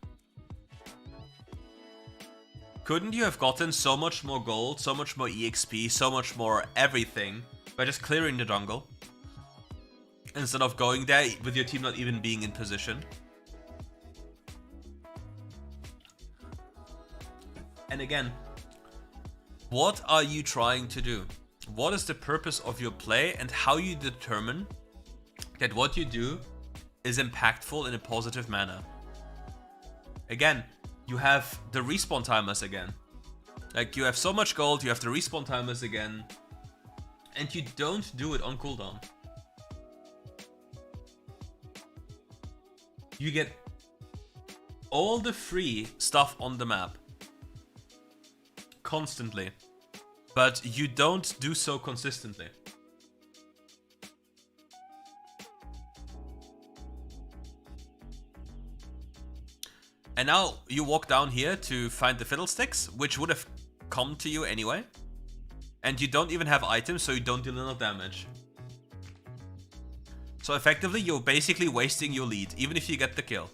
Couldn't you have gotten so much more gold, so much more EXP, so much more everything by just clearing the jungle? Instead of going there with your team not even being in position? And again, what are you trying to do? What is the purpose of your play, and how you determine that what you do is impactful in a positive manner? Again, you have the respawn timers again. Like, you have so much gold, you have the respawn timers again, and you don't do it on cooldown. You get all the free stuff on the map constantly, but you don't do so consistently. And now you walk down here to find the fiddlesticks, which would have come to you anyway. And you don't even have items, so you don't deal enough damage. So effectively, you're basically wasting your lead, even if you get the kill.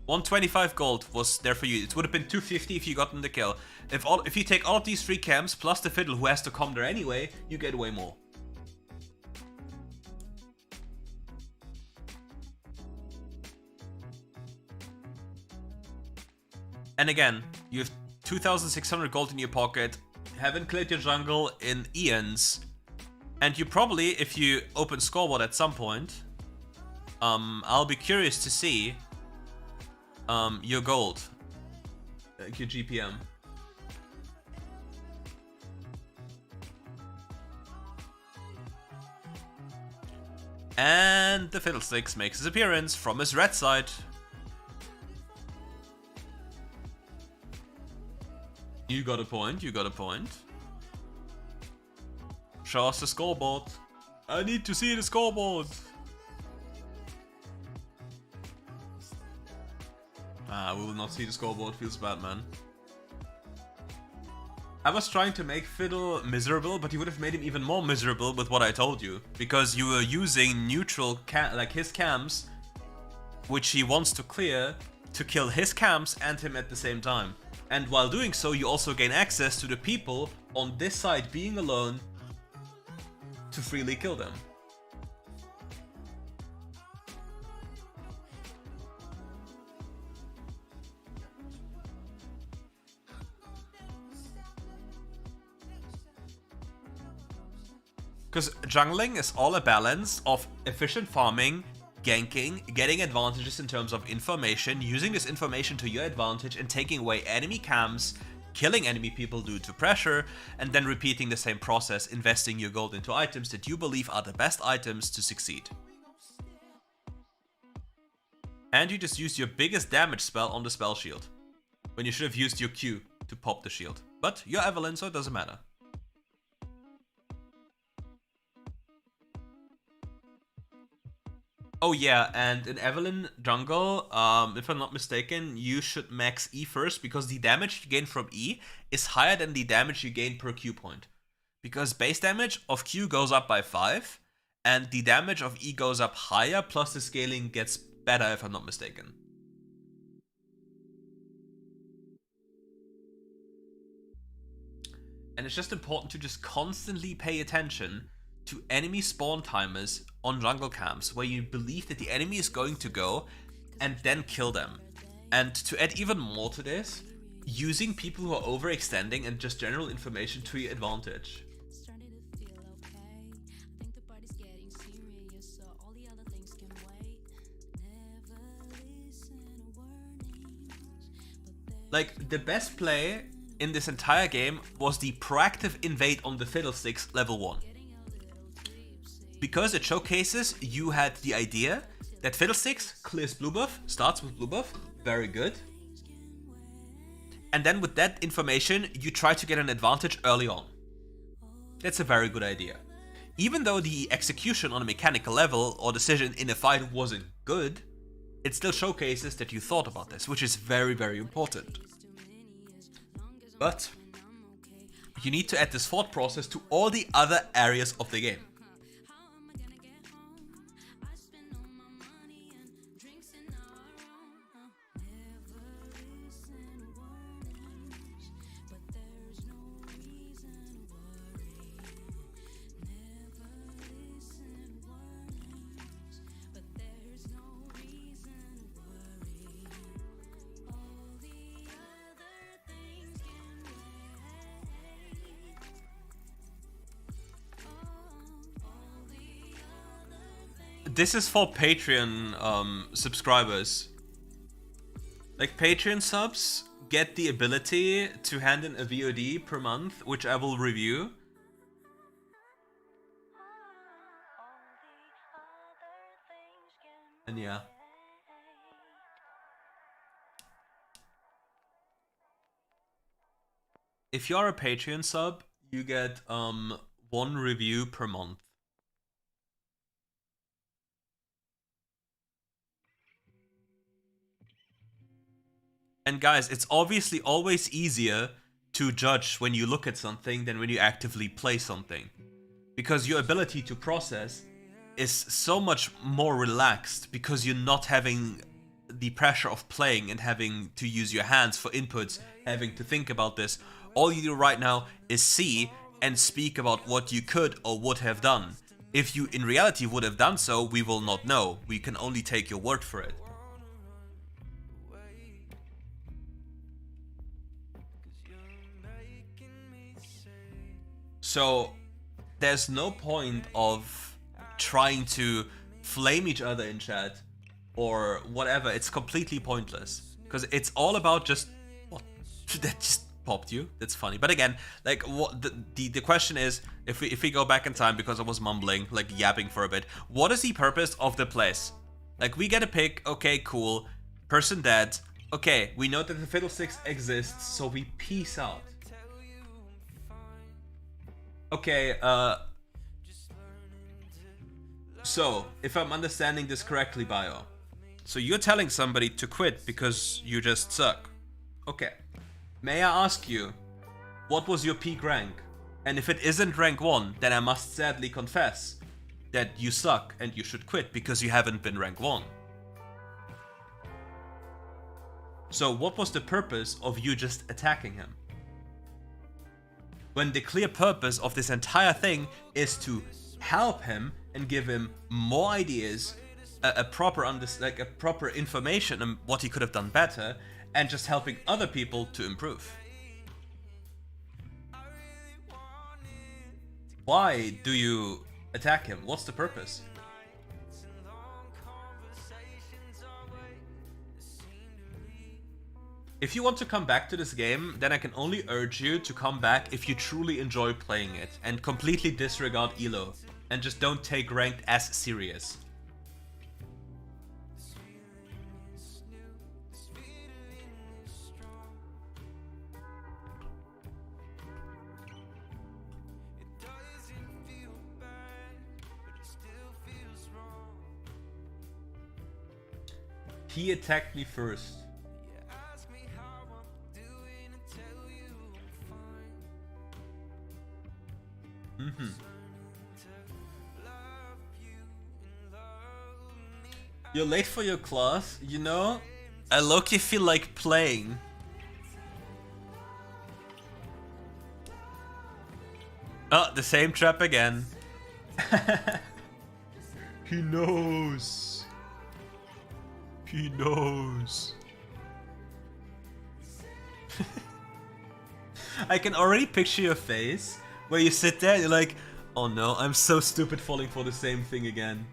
125 gold was there for you. It would have been 250 if you gotten the kill. If you take all of these free camps plus the fiddle who has to come there anyway, you get way more. And again, you have 2,600 gold in your pocket, haven't cleared your jungle in eons, and you probably, if you open scoreboard at some point, I'll be curious to see your gold, like your GPM. And the Fiddlesticks makes his appearance from his red side. You got a point, you got a point. Show us the scoreboard. I need to see the scoreboard. We will not see the scoreboard, feels bad, man. I was trying to make Fiddle miserable, but you would have made him even more miserable with what I told you. Because you were using neutral, like his camps, which he wants to clear, to kill his camps and him at the same time. And while doing so, you also gain access to the people on this side being alone to freely kill them. Because jungling is all a balance of efficient farming, ganking, getting advantages in terms of information, using this information to your advantage and taking away enemy camps, killing enemy people due to pressure, and then repeating the same process, investing your gold into items that you believe are the best items to succeed. And you just used your biggest damage spell on the spell shield, when you should have used your Q to pop the shield. But you're Evelyn, so it doesn't matter. Oh yeah, and in Evelyn jungle, if I'm not mistaken, you should max E first, because the damage you gain from E is higher than the damage you gain per Q point. Because base damage of Q goes up by 5, and the damage of E goes up higher, plus the scaling gets better if I'm not mistaken. And it's just important to just constantly pay attention to enemy spawn timers on jungle camps, where you believe that the enemy is going to go, and then kill them. And to add even more to this, using people who are overextending and just general information to your advantage. Like, the best play in this entire game was the proactive invade on the Fiddlesticks level 1. Because it showcases you had the idea that Fiddlesticks clears blue buff, starts with blue buff, very good. And then with that information, you try to get an advantage early on. That's a very good idea. Even though the execution on a mechanical level or decision in a fight wasn't good, it still showcases that you thought about this, which is very, very important. But you need to add this thought process to all the other areas of the game. This is for Patreon subscribers. Like, Patreon subs get the ability to hand in a VOD per month, which I will review. And yeah. If you're a Patreon sub, you get one review per month. And guys, it's obviously always easier to judge when you look at something than when you actively play something. Because your ability to process is so much more relaxed, because you're not having the pressure of playing and having to use your hands for inputs, having to think about this. All you do right now is see and speak about what you could or would have done. If you in reality would have done so, we will not know. We can only take your word for it. So there's no point of trying to flame each other in chat or whatever. It's completely pointless, because it's all about just what that just popped you. That's funny. But again, like, what the question is, if we go back in time, because I was mumbling, like yapping for a bit, what is the purpose of the place? Like, we get a pick, okay, cool, person dead, okay, we know that the Fiddlesticks exists, so we peace out. Okay, so, if I'm understanding this correctly, Bio, so you're telling somebody to quit because you just suck. Okay. May I ask you, what was your peak rank? And if it isn't rank 1, then I must sadly confess that you suck and you should quit because you haven't been rank 1. So what was the purpose of you just attacking him? When the clear purpose of this entire thing is to help him and give him more ideas, a proper information on what he could have done better, and just helping other people to improve. Why do you attack him? What's the purpose? If you want to come back to this game, then I can only urge you to come back if you truly enjoy playing it and completely disregard ELO and just don't take ranked as serious. He attacked me first. You're late for your class, you know? I low-key feel like playing. Oh, the same trap again. He knows. He knows. I can already picture your face where you sit there and you're like, oh no, I'm so stupid falling for the same thing again.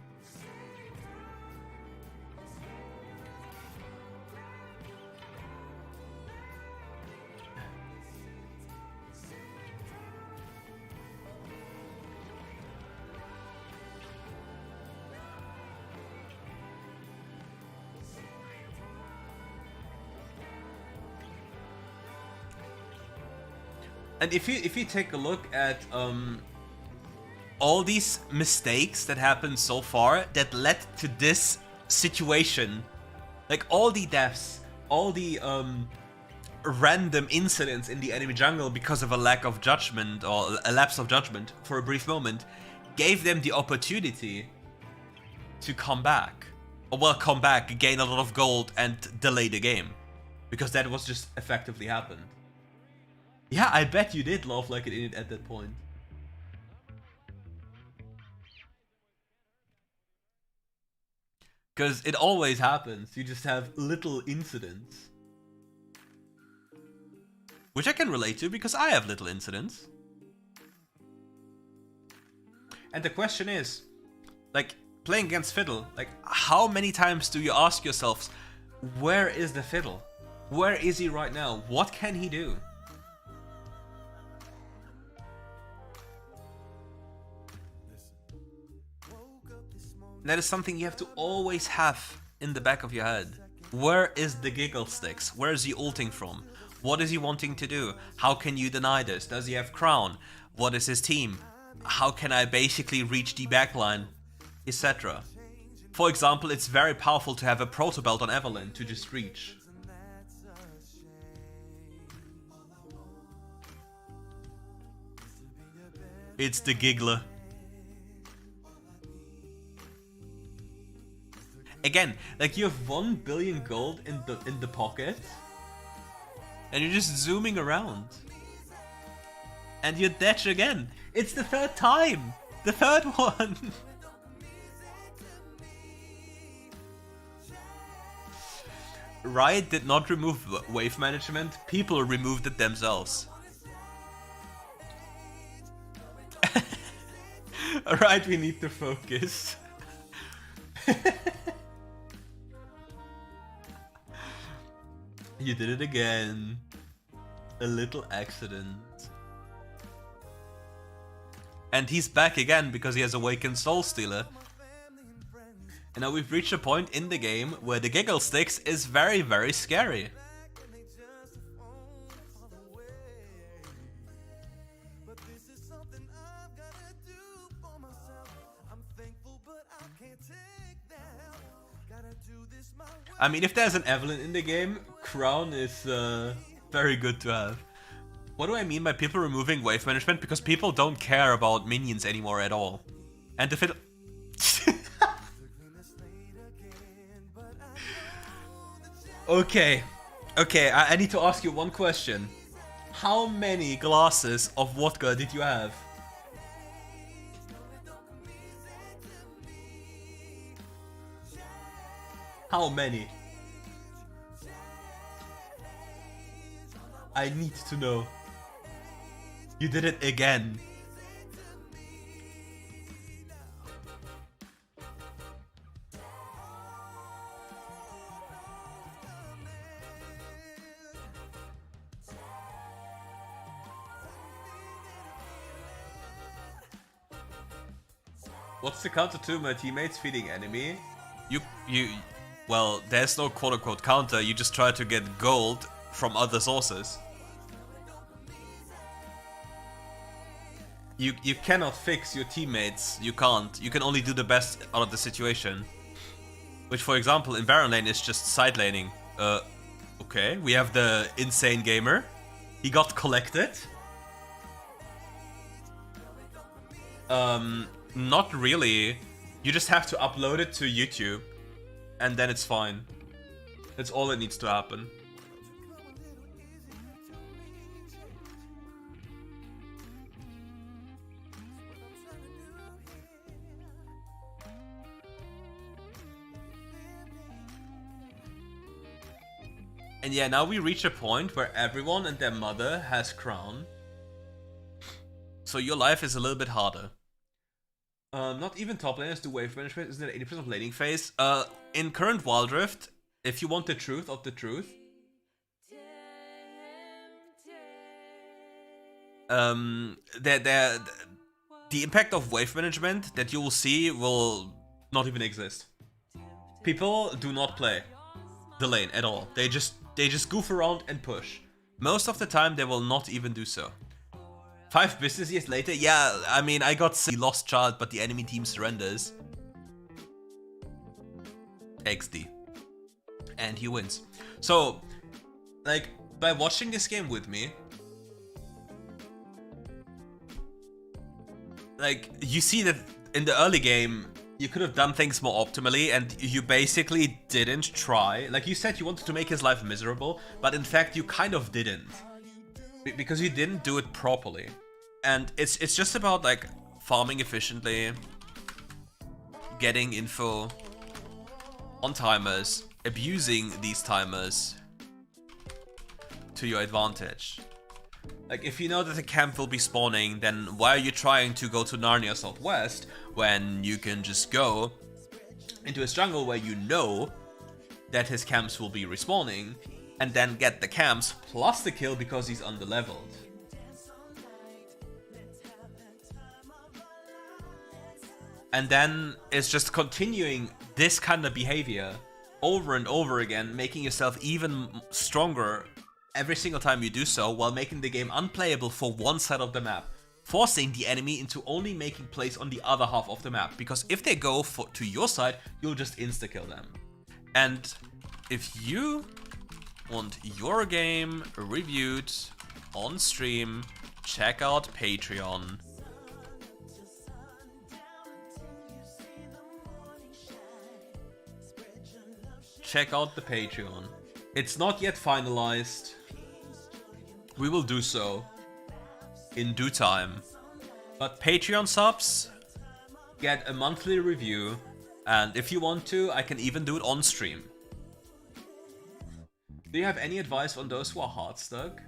And if you take a look at all these mistakes that happened so far that led to this situation, like all the deaths, all the random incidents in the enemy jungle because of a lack of judgment or a lapse of judgment for a brief moment, gave them the opportunity to come back. Or well, come back, gain a lot of gold and delay the game. Because that was just effectively happened. Yeah, I bet you did laugh like an idiot at that point. Because it always happens, you just have little incidents. Which I can relate to because I have little incidents. And the question is, like, playing against Fiddle, like, how many times do you ask yourselves, where is the Fiddle? Where is he right now? What can he do? That is something you have to always have in the back of your head. Where is the giggle sticks? Where is he ulting from? What is he wanting to do? How can you deny this? Does he have crown? What is his team? How can I basically reach the backline? Etc. For example, it's very powerful to have a proto belt on Evelyn to just reach. It's the giggler. Again, like you have 1 billion gold in the pocket, and you're just zooming around, and you dash again. It's the third time, the third one. Riot did not remove wave management. People removed it themselves. Alright, we need to focus. You did it again. A little accident. And he's back again because he has awakened Soul Stealer. And now we've reached a point in the game where the Giggle Sticks is very, very scary. I mean, if there's an Evelyn in the game, Crown is very good to have. What do I mean by people removing wave management? Because people don't care about minions anymore at all. And if it... Okay, Okay, I need to ask you one question. How many glasses of vodka did you have? How many? I need to know. You did it again. What's the counter to my teammates feeding enemy? Well, there's no quote-unquote counter, you just try to get gold from other sources. You cannot fix your teammates, you can't. You can only do the best out of the situation. Which, for example, in Baron lane is just side laning. Okay, we have the insane gamer. He got collected. Not really. You just have to upload it to YouTube, and then it's fine. That's all that needs to happen. And yeah, now we reach a point where everyone and their mother has crown. So your life is a little bit harder. Not even top laners do wave management, isn't it 80% of laning phase? In current WildRift, if you want the truth of the truth, the impact of wave management that you will see will not even exist. People do not play the lane at all. They just goof around and push. Most of the time they will not even do so. 5 business years later, yeah, I mean, I got the lost child, but the enemy team surrenders. XD. And he wins. So, like, by watching this game with me, like, you see that in the early game, you could have done things more optimally, and you basically didn't try. Like, you said you wanted to make his life miserable, but in fact, you kind of didn't. Because you didn't do it properly. And it's just about, like, farming efficiently, getting info on timers, abusing these timers to your advantage. Like, if you know that the camp will be spawning, then why are you trying to go to Narnia Southwest when you can just go into his jungle where you know that his camps will be respawning, and then get the camps plus the kill because he's underleveled? And then it's just continuing this kind of behavior over and over again, making yourself even stronger every single time you do so, while making the game unplayable for one side of the map, forcing the enemy into only making plays on the other half of the map, because if they go to your side, you'll just insta-kill them. And if you want your game reviewed on stream, check out Patreon. Check out the Patreon. It's not yet finalized. We will do so in due time. But Patreon subs get a monthly review, and if you want to, I can even do it on stream. Do you have any advice on those who are hard stuck?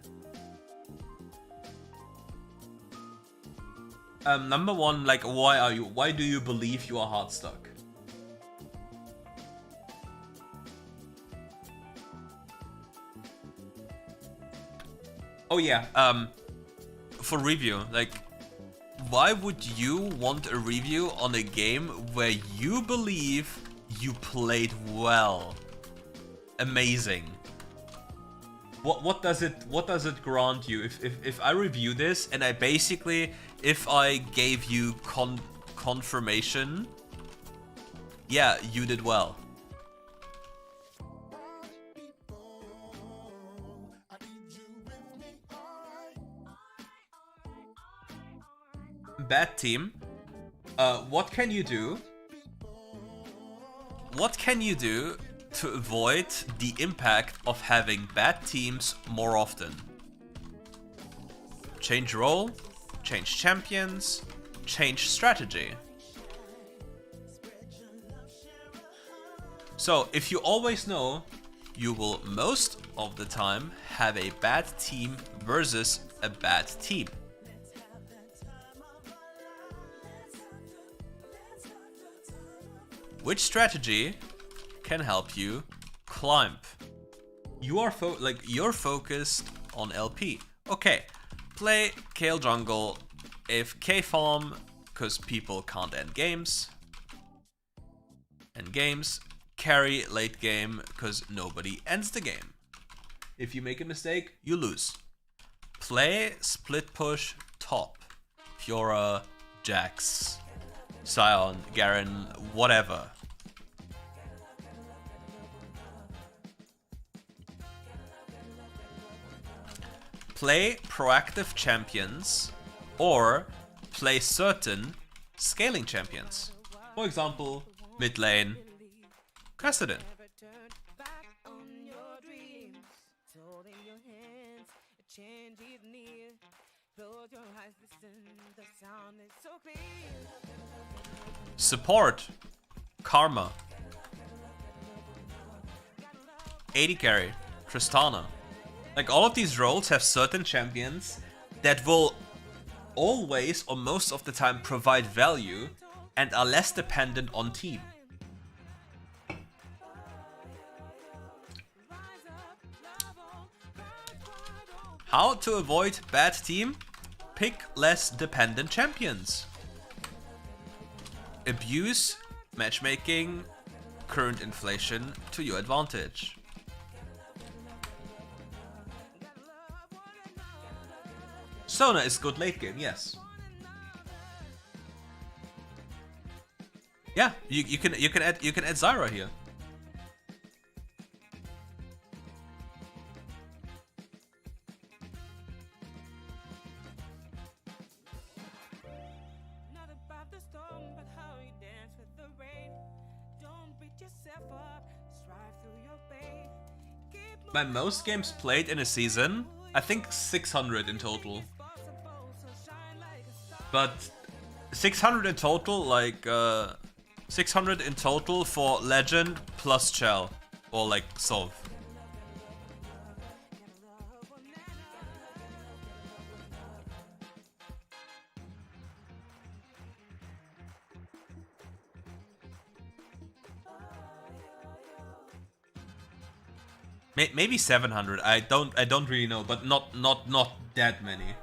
Number one, like, why do you believe you are hard stuck? Oh yeah, for review, like, why would you want a review on a game where you believe you played well? Amazing. What does it grant you if I review this and I basically, if I gave you confirmation, yeah, you did well. Bad team. What can you do? What can you do to avoid the impact of having bad teams more often. Change role, change champions, change strategy. So if you always know, you will most of the time have a bad team versus a bad team. Which strategy can help you climb? You're focused on LP. Okay, play Kale Jungle, AFK farm, because people can't end games. Carry late game, because nobody ends the game. If you make a mistake, you lose. Play split push top. Fiora, Jax, Sion, Garen, whatever. Play proactive champions or play certain scaling champions. For example, mid lane, Kassadin. Support, Karma. AD carry, Tristana. Like, all of these roles have certain champions that will always or most of the time provide value and are less dependent on team. How to avoid bad team? Pick less dependent champions. Abuse matchmaking, current inflation to your advantage. Sona is good late game, yes. Yeah, you can add Zyra here. My most games played in a season, I think 600 in total. But 600 in total, like 600 in total for Legend plus Chell, or like Sov. Maybe 700. I don't really know, but not that many.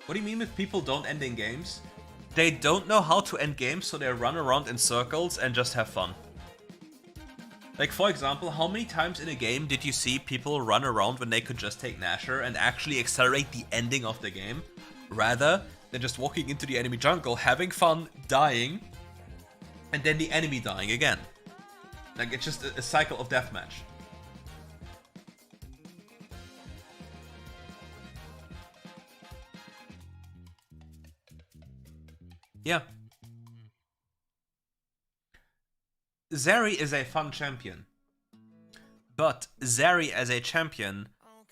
What do you mean with people don't end in games? They don't know how to end games, so they run around in circles and just have fun. Like, for example, how many times in a game did you see people run around when they could just take Nashor and actually accelerate the ending of the game, rather than just walking into the enemy jungle, having fun, dying, and then the enemy dying again? Like, it's just a cycle of deathmatch. Yeah. Zeri is a fun champion. But Zeri as a champion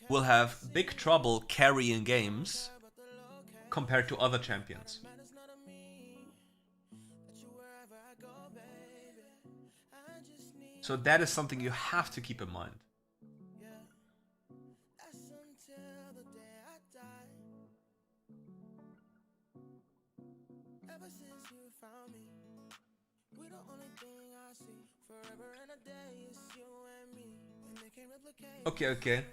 will have big trouble carrying games compared to other champions. So that is something you have to keep in mind. Okay.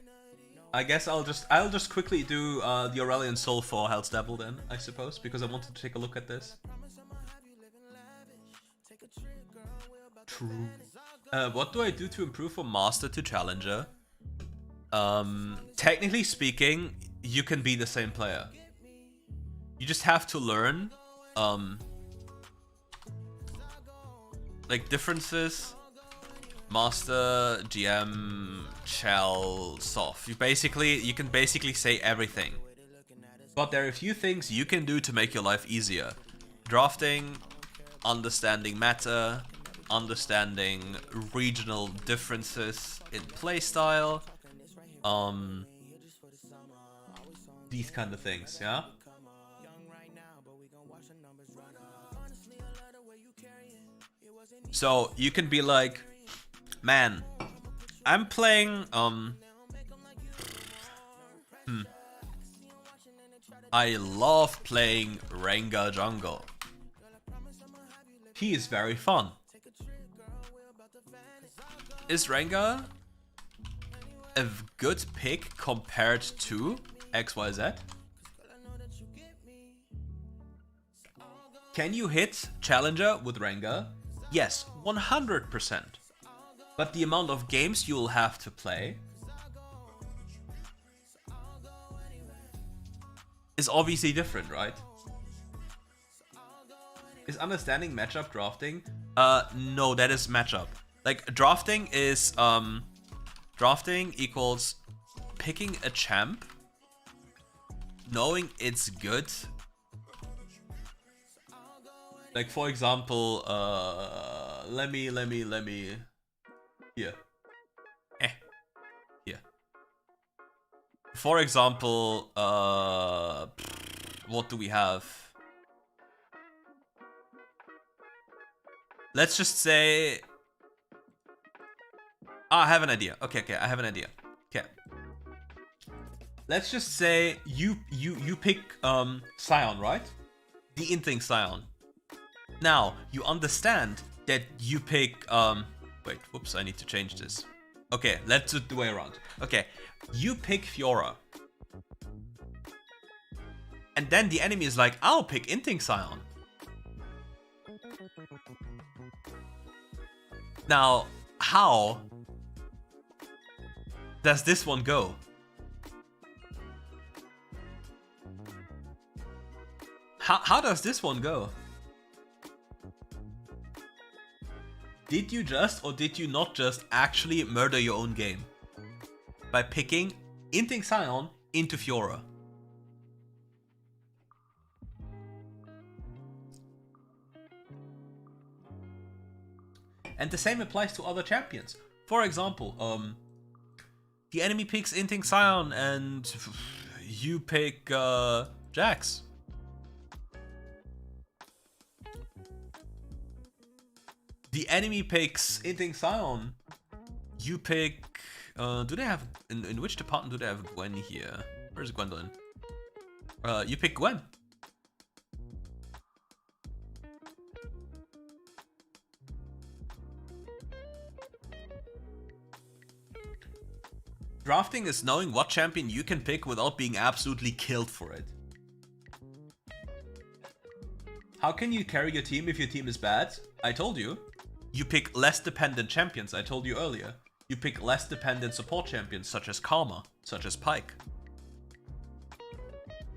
I guess I'll just quickly do the Aurelion Soul for Hell's Devil then, I suppose, because I wanted to take a look at this. True. What do I do to improve from Master to Challenger? Technically speaking, you can be the same player. You just have to learn, like, differences. Master, GM, Chell, Soft. You can basically say everything. But there are a few things you can do to make your life easier. Drafting, understanding meta, understanding regional differences in playstyle, these kind of things, yeah? So you can be like, man, I'm playing, I love playing Rengar jungle. He is very fun. Is Rengar a good pick compared to XYZ? Can you hit Challenger with Rengar? Yes, 100%. But the amount of games you'll have to play is obviously different, right? Is understanding matchup drafting? No, that is matchup. Like, drafting is, drafting equals picking a champ, knowing it's good. Like, for example, let me, here. Here. For example, what do we have? Let's just say, I have an idea. Okay, I have an idea. Okay. Let's just say you pick Scion, right? The Inting Scion. Now, you understand that you pick wait, whoops, I need to change this. Okay, let's do it the way around. Okay, you pick Fiora. And then the enemy is like, I'll pick Inting Scion. Now, how does this one go? How does this one go? Did you just or did you not just actually murder your own game by picking Inting Scion into Fiora? And the same applies to other champions. For example, the enemy picks Inting Scion and you pick Jax. The enemy picks Inting Scion. You pick... do they have... In which department do they have Gwen here? Where's Gwendolyn? You pick Gwen. Drafting is knowing what champion you can pick without being absolutely killed for it. How can you carry your team if your team is bad? I told you. You pick less dependent champions, I told you earlier. You pick less dependent support champions such as Karma, such as Pyke.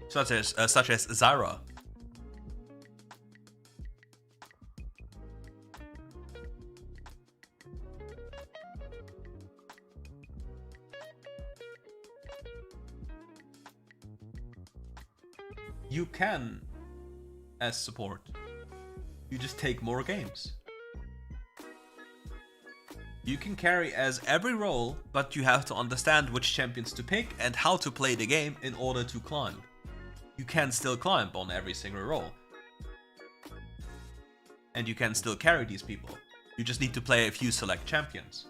Such as Zyra. You can, as support. You just take more games. You can carry as every role, but you have to understand which champions to pick and how to play the game in order to climb. You can still climb on every single role. And you can still carry these people. You just need to play a few select champions.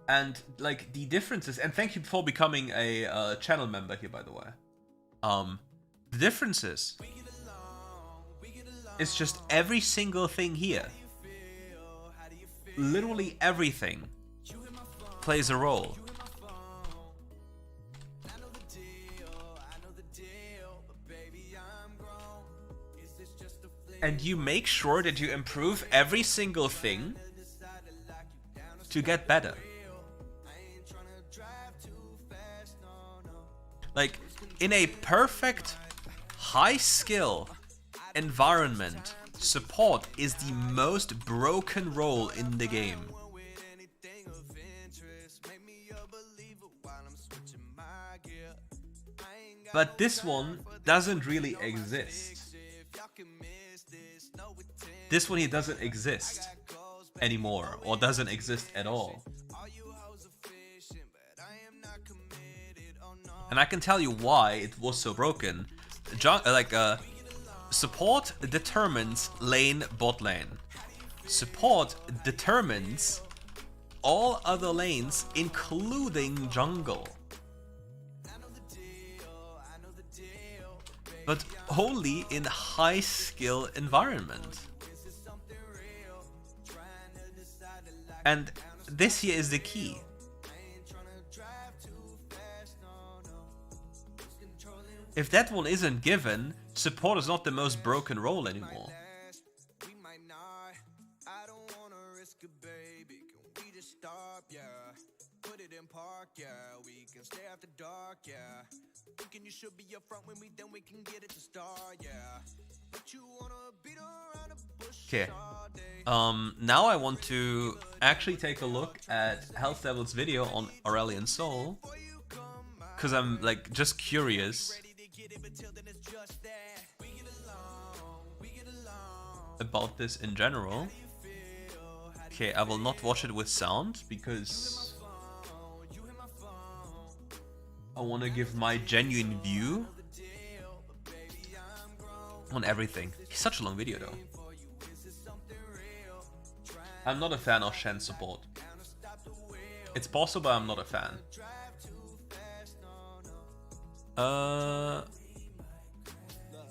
And like the differences, and thank you for becoming a channel member here, by the way. The differences is just every single thing here. Literally everything plays a role. And you make sure that you improve every single thing to get better. Like, in a perfect high skill environment, support is the most broken role in the game. But this one doesn't really exist. This one, he doesn't exist anymore, or doesn't exist at all. And I can tell you why it was so broken. Support determines lane, bot lane. Support determines all other lanes, including jungle. But only in high skill environment. And this here is the key. If that one isn't given, support is not the most broken role anymore. Okay. Now I want to actually take a look at Health Devil's video on Aurelion Sol, because I'm like just curious about this in general. Okay, I will not watch it with sound because I want to give my genuine view on everything. It's such a long video though. I'm not a fan of Shen support. It's possible, I'm not a fan.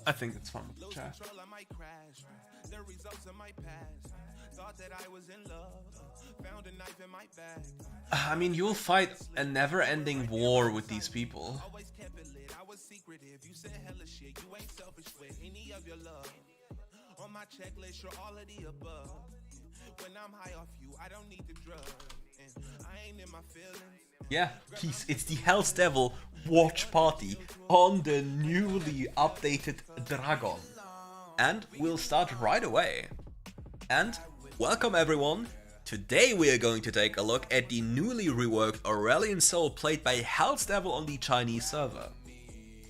I think it's fun with the chat. I mean, you'll fight a never-ending war with these people. Yeah, it's the Hell's Devil watch party on the newly updated Dragon. And we'll start right away. And welcome everyone. Today we are going to take a look at the newly reworked Aurelion Sol played by Hell's Devil on the Chinese server.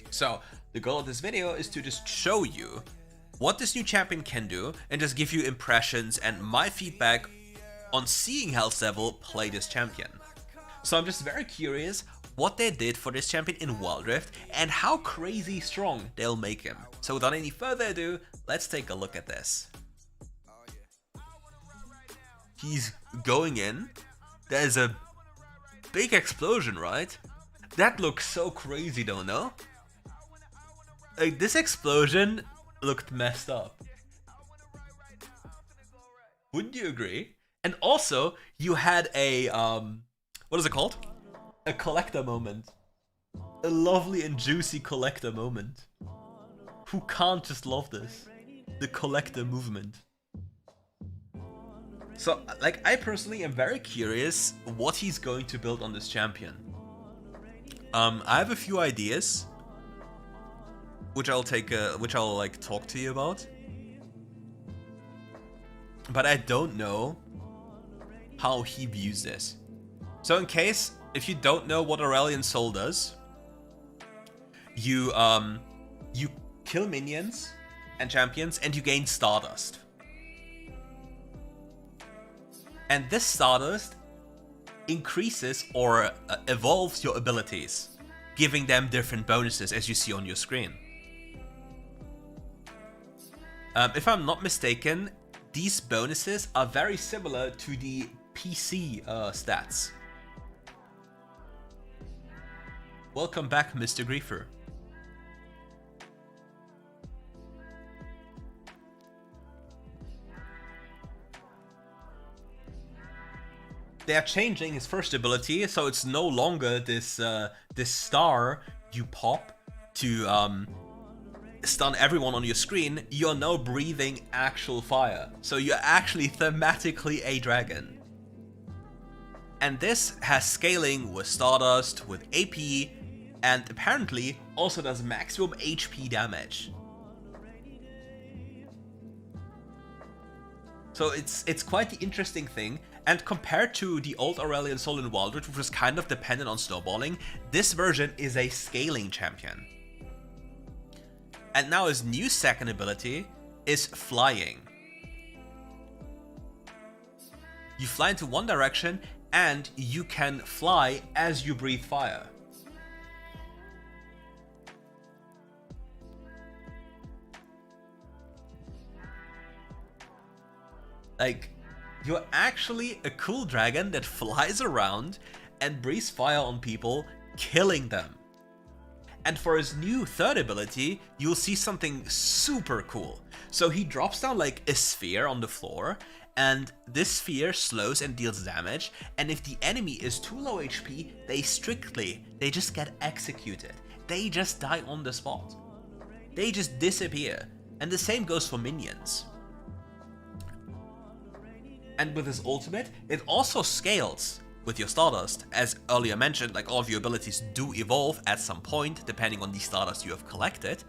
So, the goal of this video is to just show you what this new champion can do and just give you impressions and my feedback on seeing Hell's Devil play this champion. So I'm just very curious what they did for this champion in WildRift and how crazy strong they'll make him. So without any further ado, let's take a look at this. He's going in. There's a big explosion, right? That looks so crazy though, no? Like, this explosion looked messed up. Wouldn't you agree? And also, you had a, what is it called? A collector moment. A lovely and juicy collector moment. Who can't just love this? The collector movement. So, like, I personally am very curious what he's going to build on this champion. I have a few ideas, which I'll like talk to you about. But I don't know how he views this. So in case, if you don't know what Aurelion Sol does, you kill minions and champions and you gain Stardust. And this Stardust increases or evolves your abilities, giving them different bonuses as you see on your screen. If I'm not mistaken, these bonuses are very similar to the PC stats. Welcome back, Mr. Griefer. They are changing his first ability, so it's no longer this this star you pop to stun everyone on your screen. You're now breathing actual fire, so you're actually thematically a dragon. And this has scaling with Stardust, with AP, and apparently also does maximum HP damage. So it's quite the interesting thing, and compared to the old Aurelion Sol in WildRift, which was kind of dependent on snowballing, this version is a scaling champion. And now his new second ability is flying. You fly into one direction, and you can fly as you breathe fire. Like, you're actually a cool dragon that flies around and breathes fire on people, killing them. And for his new third ability, you'll see something super cool. So he drops down like a sphere on the floor, and this sphere slows and deals damage, and if the enemy is too low HP, they just get executed. They just die on the spot. They just disappear. And the same goes for minions. And with his ultimate, it also scales with your Stardust. As earlier mentioned, like all of your abilities do evolve at some point, depending on the Stardust you have collected.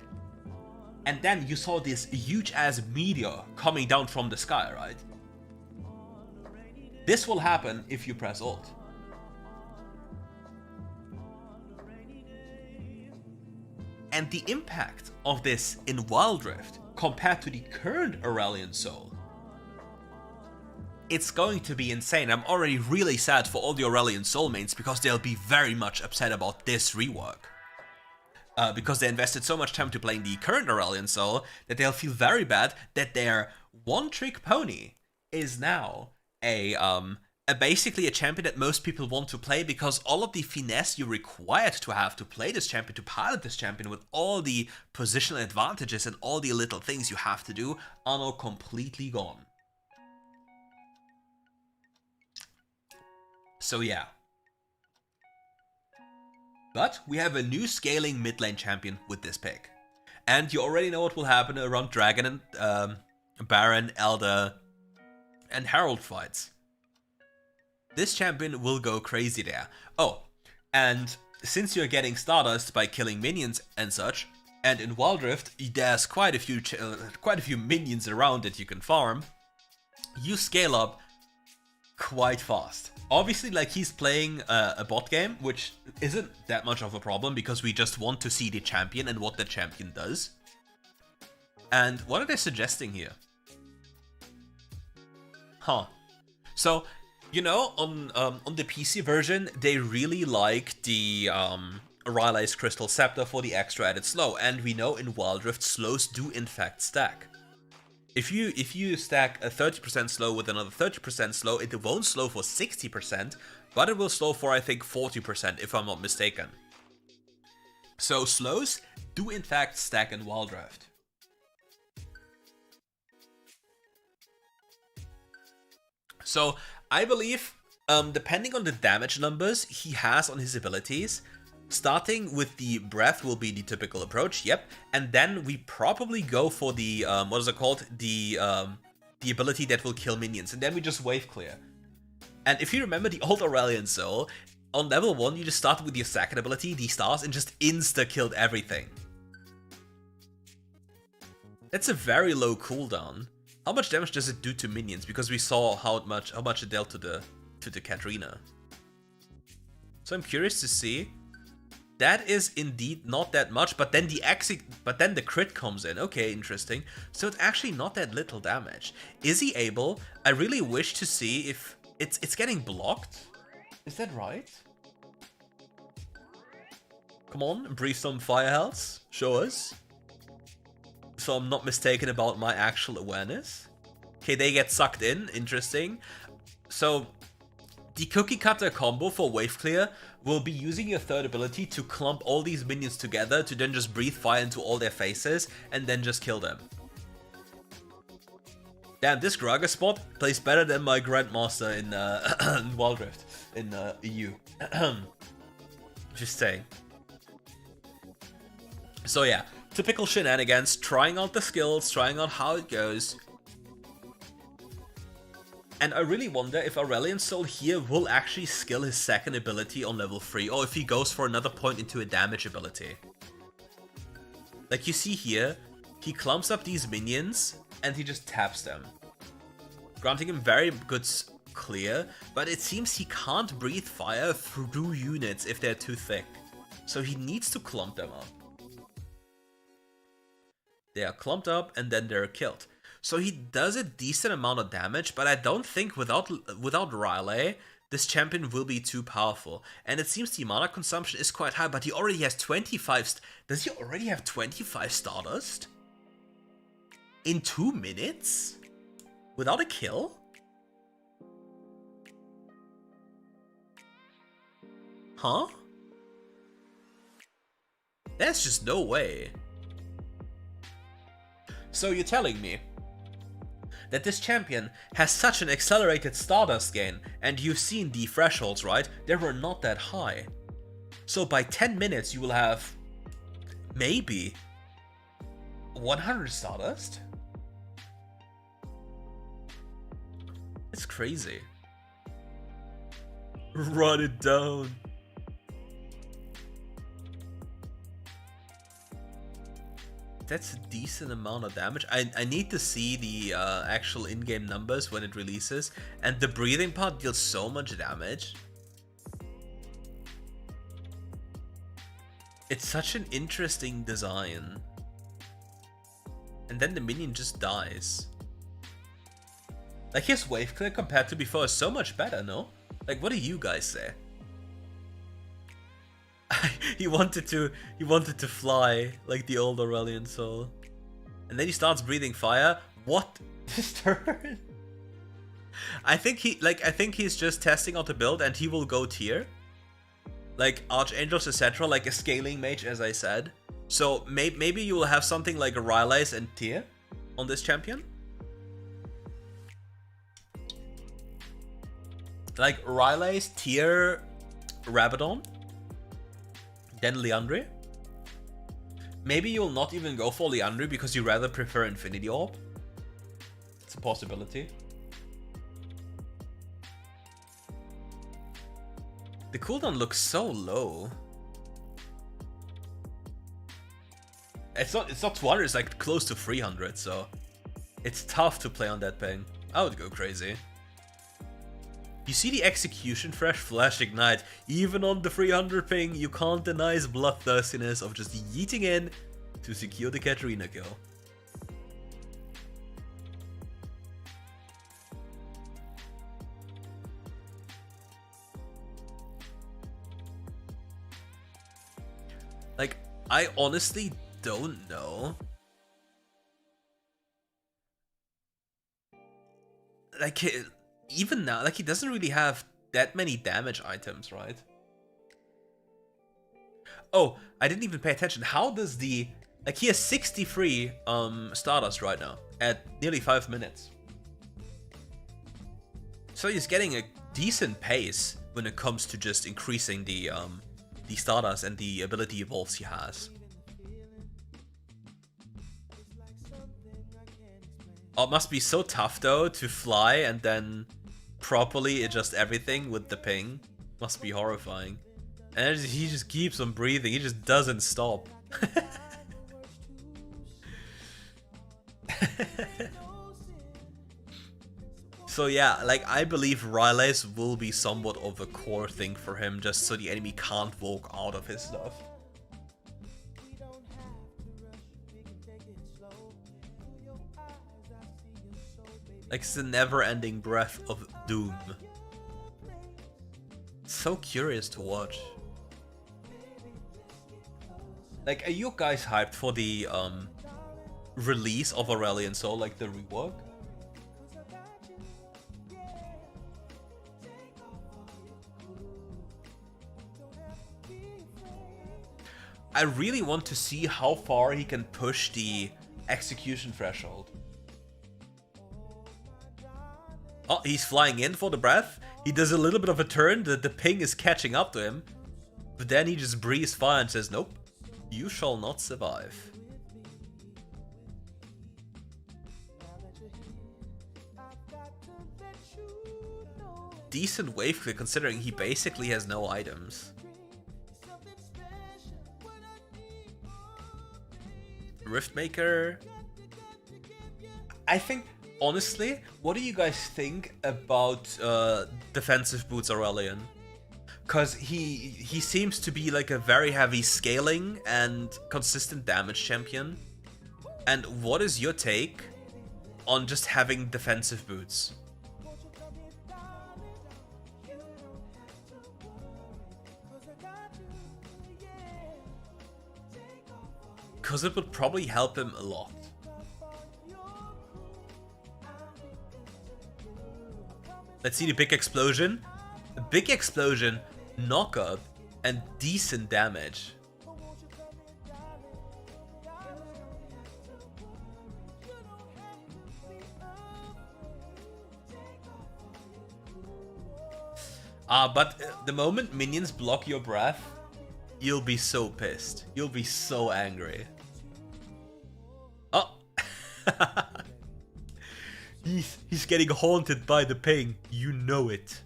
And then you saw this huge-ass meteor coming down from the sky, right? This will happen if you press Alt. And the impact of this in WildRift compared to the current Aurelion Sol, it's going to be insane. I'm already really sad for all the Aurelion Sol mains because they'll be very much upset about this rework. Because they invested so much time to playing the current Aurelion Sol that they'll feel very bad that their one-trick pony is now basically a champion that most people want to play, because all of the finesse you required to have to play this champion, to pilot this champion with all the positional advantages and all the little things you have to do, are now completely gone. So yeah. But we have a new scaling mid lane champion with this pick. And you already know what will happen around Dragon and Baron, Elder, and Herald fights. This champion will go crazy there. Oh, and since you're getting Stardust by killing minions and such, and in WildRift there's quite a few minions around that you can farm, you scale up quite fast. Obviously, like, he's playing a bot game, which isn't that much of a problem because we just want to see the champion and what the champion does. And what are they suggesting here? Huh. So, you know, on the PC version, they really like the Rylai's Crystal Scepter for the extra added slow, and we know in WildRift slows do in fact stack. If you stack a 30% slow with another 30% slow, it won't slow for 60%, but it will slow for, I think, 40%, if I'm not mistaken. So slows do in fact stack in WildRift. So I believe, depending on the damage numbers he has on his abilities, starting with the breath will be the typical approach, yep, and then we probably go for the, what is it called, the ability that will kill minions, and then we just wave clear. And if you remember the old Aurelion Sol, on level 1 you just started with your second ability, the stars, and just insta-killed everything. That's a very low cooldown. How much damage does it do to minions? Because we saw how much it dealt to the Katrina. So I'm curious to see. That is indeed not that much, but then the crit comes in. Okay, interesting. So it's actually not that little damage. Is he able? I really wish to see if it's getting blocked. Is that right? Come on, breathe some fire health. Show us. So I'm not mistaken about my actual awareness. Okay, they get sucked in. Interesting. So the cookie cutter combo for wave clear will be using your third ability to clump all these minions together to then just breathe fire into all their faces and then just kill them. Damn, this Graga spot plays better than my Grandmaster in WildRift in EU. Just saying. So yeah, typical shenanigans, trying out the skills, trying out how it goes. And I really wonder if Aurelion Soul here will actually skill his second ability on level 3, or if he goes for another point into a damage ability. Like you see here, he clumps up these minions, and he just taps them, granting him very good clear, but it seems he can't breathe fire through units if they're too thick. So he needs to clump them up. They are clumped up, and then they're killed. So he does a decent amount of damage, but I don't think without Riley, this champion will be too powerful. And it seems the mana consumption is quite high, but he already has 25... Does he already have 25 Stardust? In 2 minutes? Without a kill? Huh? There's just no way. So you're telling me that this champion has such an accelerated Stardust gain, and you've seen the thresholds, right? They were not that high. So by 10 minutes you will have maybe 100 Stardust? It's crazy. Run it down. That's a decent amount of damage. I need to see the actual in-game numbers when it releases. And the breathing part deals so much damage. It's such an interesting design. And then the minion just dies. Like his wave clear compared to before is so much better, no? Like, what do you guys say? he wanted to fly like the old Aurelion Soul. And then he starts breathing fire. What? This turn? I think he's just testing out the build, and he will go tier. Like Archangels, etc., like a scaling mage, as I said. So maybe you will have something like a Rylai's and tier on this champion. Like Rylai's, tier, Rabadon, then Liandry. Maybe you'll not even go for Liandry because you rather prefer Infinity Orb. It's a possibility. The cooldown looks so low. It's not 200, it's like close to 300, so it's tough to play on that ping. I would go crazy. You see the execution Flash Ignite, even on the 300 ping, you can't deny his bloodthirstiness of just yeeting in to secure the Katarina kill. Like, I honestly don't know. Like, even now, like, he doesn't really have that many damage items, right? Oh, I didn't even pay attention. How does the... Like, he has 63 Stardust right now at nearly 5 minutes. So he's getting a decent pace when it comes to just increasing the Stardust and the ability evolves he has. Oh, it must be so tough though to fly and then properly adjust everything with the ping. Must be horrifying. And he just keeps on breathing, he just doesn't stop. So yeah, like, I believe Rylai's will be somewhat of a core thing for him, just so the enemy can't walk out of his stuff. Like, it's the never-ending breath of doom. So curious to watch. Like, are you guys hyped for the release of Aurelion Soul, like the rework? I really want to see how far he can push the execution threshold. Oh, he's flying in for the breath. He does a little bit of a turn, the ping is catching up to him. But then he just breathes fire and says, nope, you shall not survive. decent wave clear considering he basically has no items. Riftmaker. I think, honestly, what do you guys think about defensive boots Aurelion? Because he seems to be like a very heavy scaling and consistent damage champion. And what is your take on just having defensive boots? Because it would probably help him a lot. Let's see the big explosion. A big explosion, knockup, and decent damage. But the moment minions block your breath, you'll be so pissed. You'll be so angry. Oh! He's getting haunted by the ping. You know it.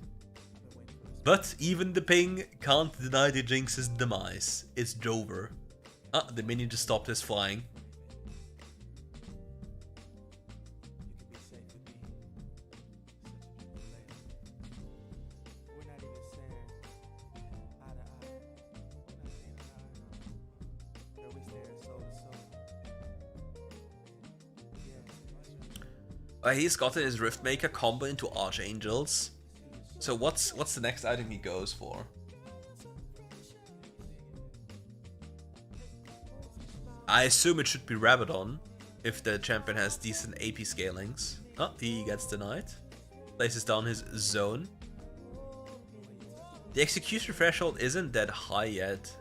But even the ping can't deny the Jinx's demise. It's Jover. The minion just stopped his flying. He's gotten his Riftmaker combo into Archangels. So what's the next item he goes for? I assume it should be Rabadon, if the champion has decent AP scalings. Oh, he gets denied. Places down his zone. The execution threshold isn't that high yet.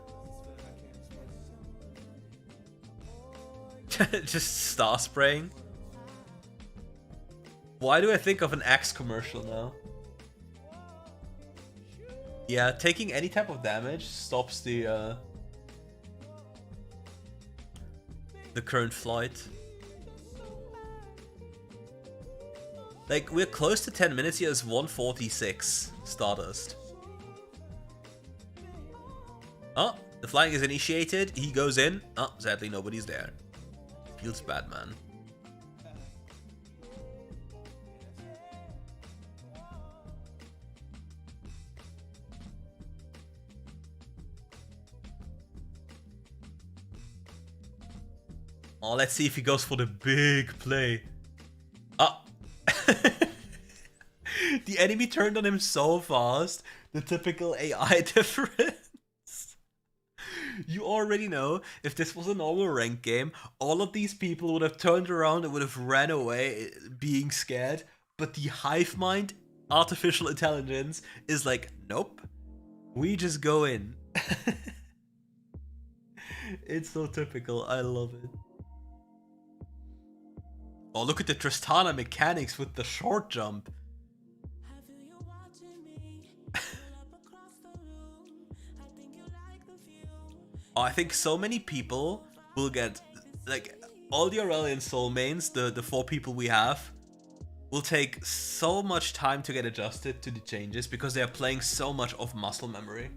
Just star spraying. Why do I think of an Axe commercial now? Yeah, taking any type of damage stops the current flight. Like, we're close to 10 minutes here. It's 146 Stardust. Oh, the flying is initiated. He goes in. Oh, sadly nobody's there. Feels bad, man. Oh, let's see if he goes for the big play. Ah! The enemy turned on him so fast. The typical AI difference. You already know, if this was a normal ranked game, all of these people would have turned around and would have ran away being scared. But the hive mind, artificial intelligence, is like, nope. We just go in. It's so typical. I love it. Oh, look at the Tristana mechanics with the short jump. Oh, I think so many people will get, like, all the Aurelion soul mains, the 4 people we have, will take so much time to get adjusted to the changes because they are playing so much of muscle memory.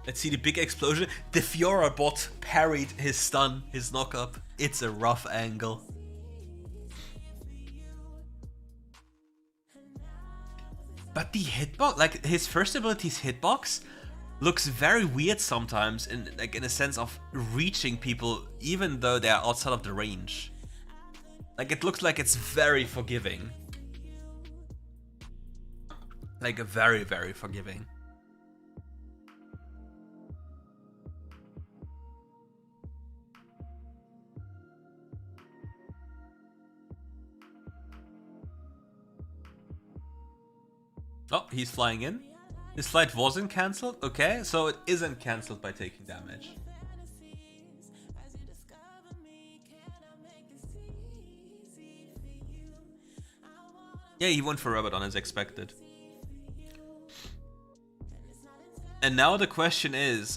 Let's see the big explosion. The Fiora bot parried his stun, his knockup. It's a rough angle. But the hitbox, like his first ability's hitbox, looks very weird sometimes in a sense of reaching people even though they are outside of the range. Like, it looks like it's very forgiving. Like, very, very forgiving. Oh, he's flying in. His flight wasn't cancelled? Okay, so it isn't cancelled by taking damage. Yeah, he went for Rabadon as expected. And now the question is,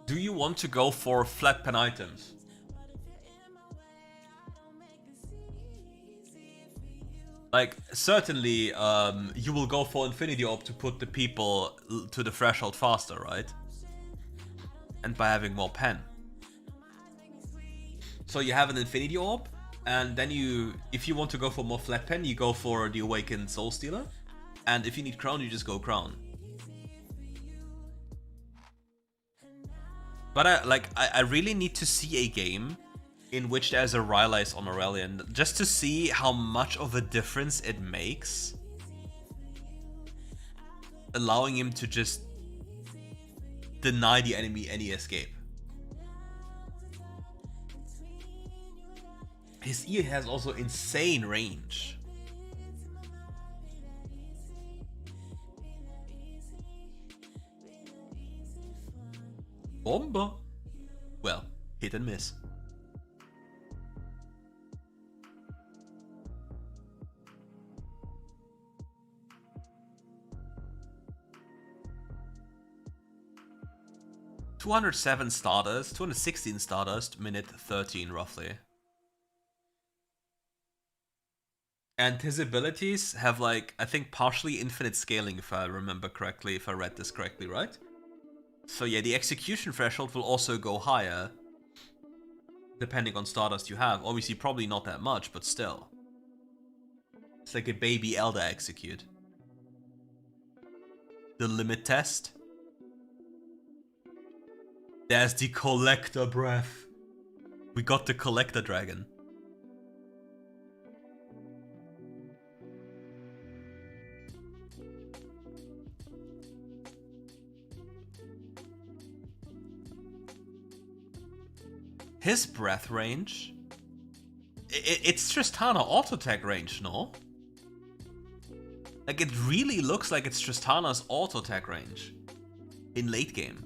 do you want to go for flat pen items? Like, certainly, you will go for Infinity Orb to put the people to the threshold faster, right? And by having more pen. So you have an Infinity Orb, and then if you want to go for more flat pen, you go for the Awakened Soul Stealer. And if you need Crown, you just go Crown. But I really need to see a game in which there's a Rylai's on Aurelion, just to see how much of a difference it makes. Allowing him to just deny the enemy any escape. His E has also insane range. Bomba! Well, hit and miss. $207 Stardust, 216 Stardust, minute 13 roughly. And his abilities have like, I think partially infinite scaling if I remember correctly, if I read this correctly, right? So yeah, the execution threshold will also go higher, depending on Stardust you have. Obviously probably not that much, but still. It's like a baby Elder execute. The limit test. There's the Collector Breath. We got the Collector Dragon. His breath range? It's Tristana auto-attack range, no? Like, it really looks like it's Tristana's auto-attack range. In late game.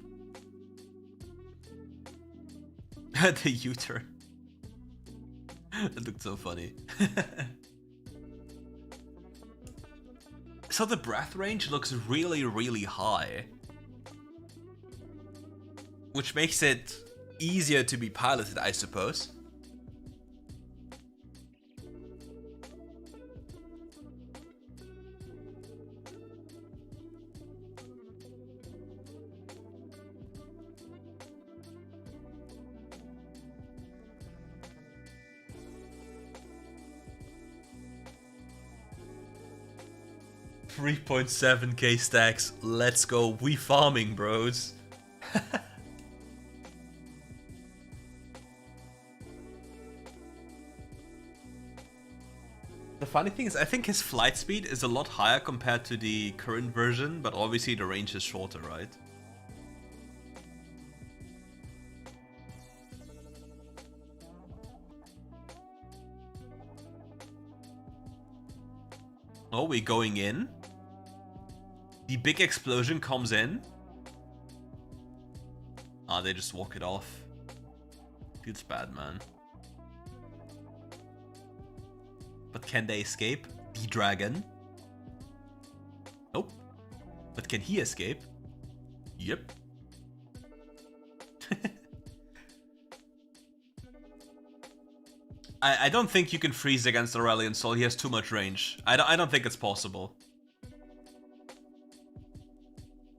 The U-turn. That looked so funny. So the breath range looks really, really high. Which makes it easier to be piloted, I suppose. $3.7k stacks. Let's go. We farming, bros. The funny thing is, I think his flight speed is a lot higher compared to the current version, but obviously the range is shorter, right? Oh, we're going in. The big explosion comes in. Ah, they just walk it off. Feels bad, man. But can they escape? The dragon? Nope. But can he escape? Yep. I don't think you can freeze against Aurelion Sol. He has too much range. I don't think it's possible.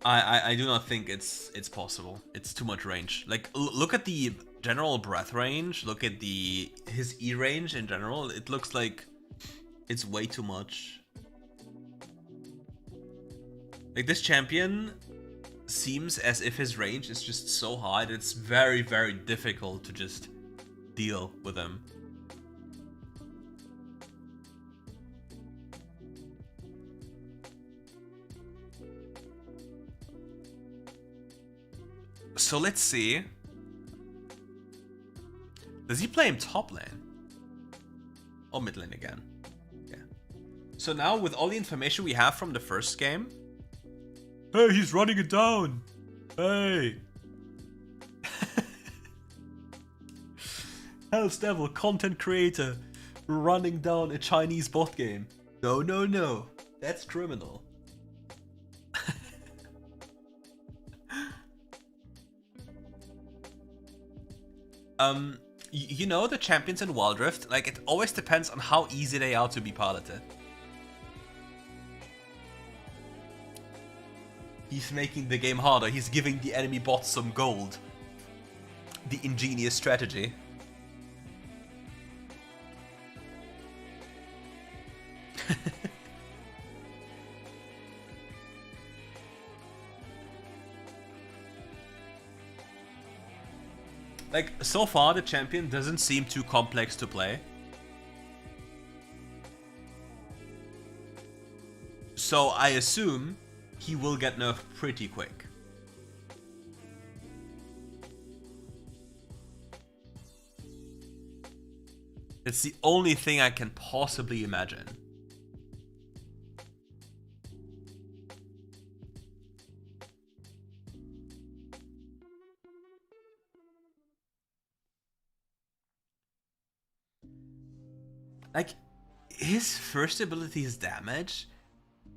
I do not think it's possible. It's too much range. Like, look at the general breath range. Look at his E range in general. It looks like it's way too much. Like, this champion seems as if his range is just so high that it's very, very difficult to just deal with him. So let's see. Does he play him top lane? Or mid lane again? Yeah. So now with all the information we have from the first game. Hey, he's running it down. Hey. Hell's Devil, content creator, running down a Chinese bot game. No, no, no. That's criminal. You know the champions in WildRift? Like, it always depends on how easy they are to be piloted. He's making the game harder. He's giving the enemy bots some gold. The ingenious strategy. Like, so far the champion doesn't seem too complex to play. So I assume he will get nerfed pretty quick. It's the only thing I can possibly imagine. Like, his first ability is damage.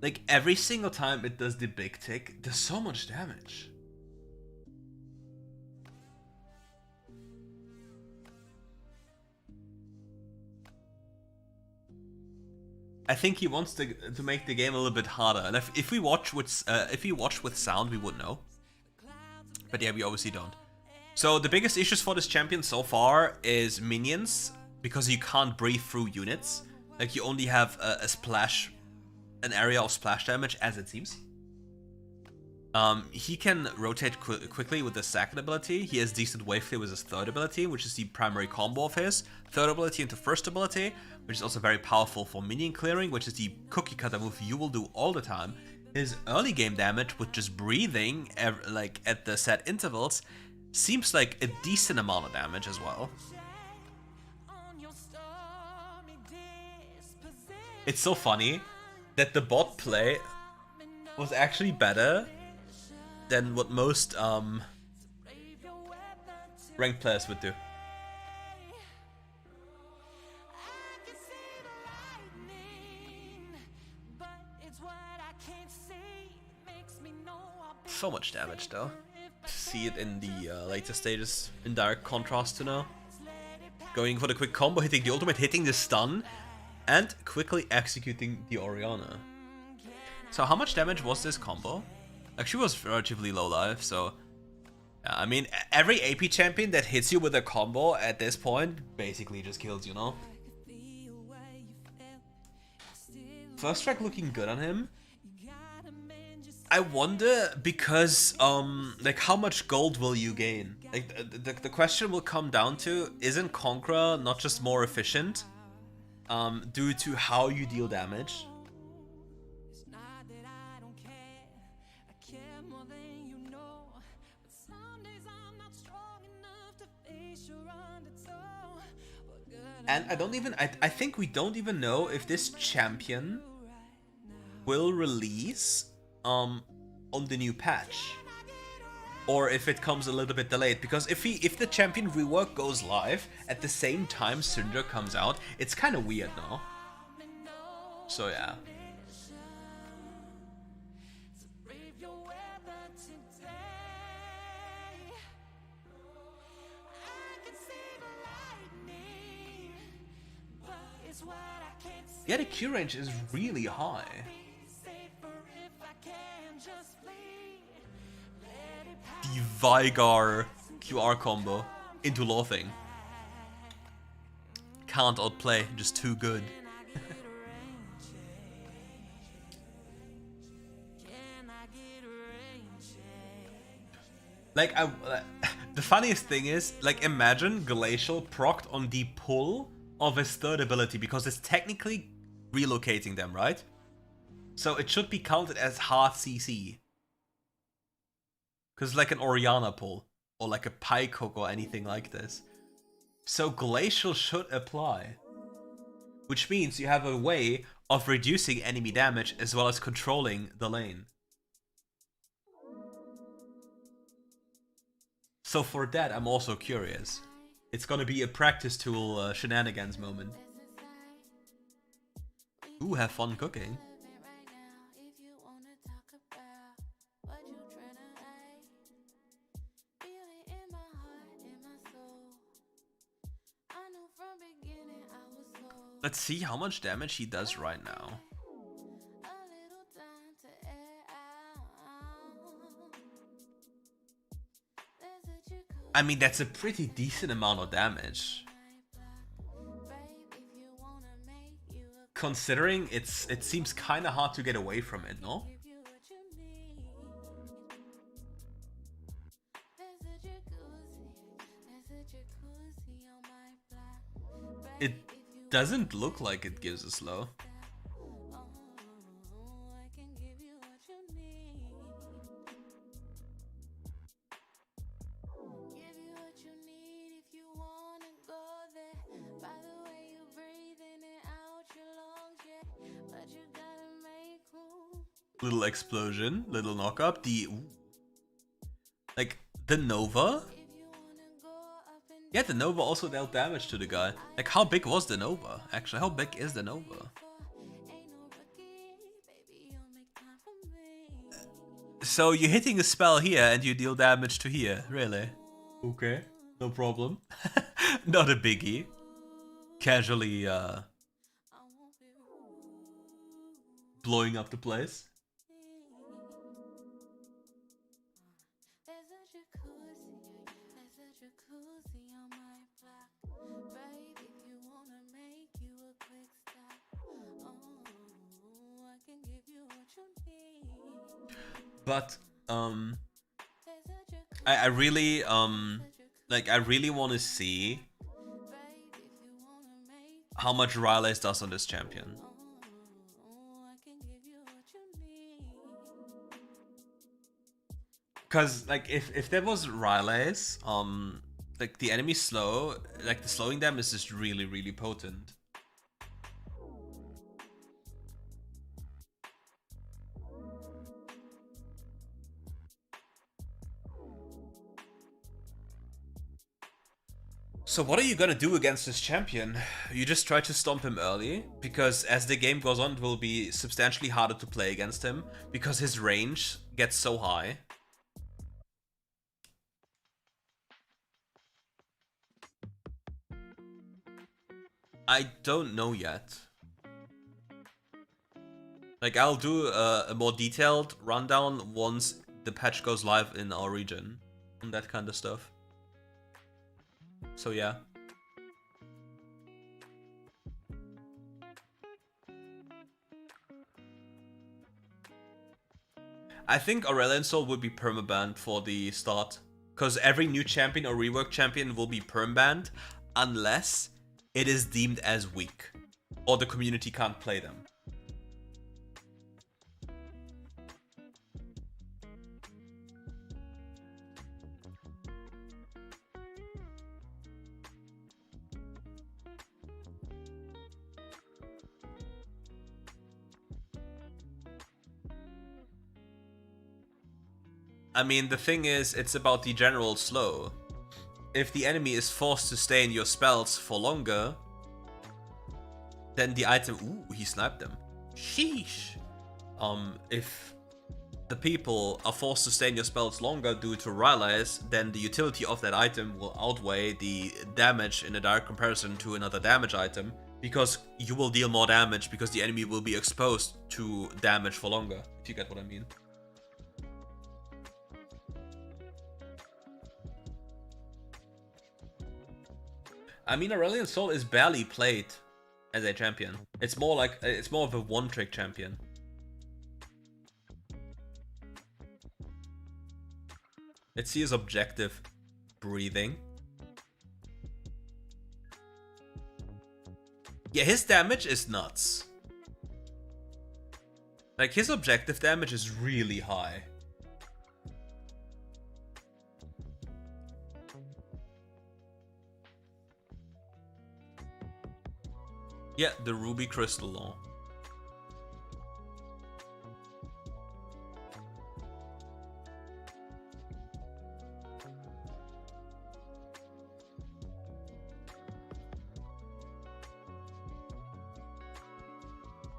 Like, every single time it does the big tick, does so much damage. I think he wants to make the game a little bit harder. And if we watch with sound, we would know. But yeah, we obviously don't. So the biggest issues for this champion so far is minions, because you can't breathe through units. Like, you only have a splash, an area of splash damage, as it seems. He can rotate quickly with the second ability. He has decent wave clear with his third ability, which is the primary combo of his. Third ability into first ability, which is also very powerful for minion clearing, which is the cookie cutter move you will do all the time. His early game damage with just breathing, like at the set intervals, seems like a decent amount of damage as well. It's so funny that the bot play was actually better than what most ranked players would do. So much damage though. See it in the later stages in direct contrast to now. Going for the quick combo, hitting the ultimate, hitting the stun, and quickly executing the Orianna. So how much damage was this combo? Like, she was relatively low life, so... Yeah, I mean, every AP champion that hits you with a combo at this point basically just kills you, know? First strike looking good on him. I wonder, because, like, how much gold will you gain? Like, the question will come down to, isn't Conqueror not just more efficient? Due to how you deal damage? And I think we don't even know if this champion will release on the new patch, or if it comes a little bit delayed, because if the champion rework goes live at the same time Syndra comes out, it's kind of weird now. So yeah. Yeah, the Q range is really high. The Vigar QR combo into Loathing. Can't outplay, just too good. Like, the funniest thing is, like, imagine Glacial procced on the pull of his third ability, because it's technically relocating them, right? So it should be counted as half CC. Because like an Orianna pull, or like a Pike hook or anything like this. So Glacial should apply. Which means you have a way of reducing enemy damage as well as controlling the lane. So for that, I'm also curious. It's gonna be a practice tool shenanigans moment. Ooh, have fun cooking. Let's see how much damage he does right now. I mean, that's a pretty decent amount of damage. Considering it seems kind of hard to get away from it, no? It doesn't look like it gives a slow. Little explosion, little knock up. Like the Nova. Yeah, the Nova also dealt damage to the guy. Like, how big was the Nova? Actually, how big is the Nova? So you're hitting a spell here and you deal damage to here, really? Okay, no problem. Not a biggie. Casually blowing up the place. But I really like I really want to see how much Rylai's does on this champion. Cause like if there was Rylai's, like the enemy slow, like the slowing them is just really potent. So what are you gonna do against this champion? You just try to stomp him early, because as the game goes on it will be substantially harder to play against him, because his range gets so high. I don't know yet. Like, I'll do a more detailed rundown once the patch goes live in our region and that kind of stuff. So yeah. I think Aurelion Soul would be permabanned for the start, because every new champion or rework champion will be permbanned unless it is deemed as weak or the community can't play them. I mean, the thing is, it's about the general slow. If the enemy is forced to stay in your spells for longer, then the item... Ooh, he sniped them. Sheesh. If the people are forced to stay in your spells longer due to Rylai's, then the utility of that item will outweigh the damage in a direct comparison to another damage item, because you will deal more damage because the enemy will be exposed to damage for longer, if you get what I mean. I mean, Aurelion Sol is barely played as a champion. It's more of a one-trick champion. Let's see his objective. Breathing. Yeah, his damage is nuts. Like, his objective damage is really high. Yeah, the Ruby Crystal Law.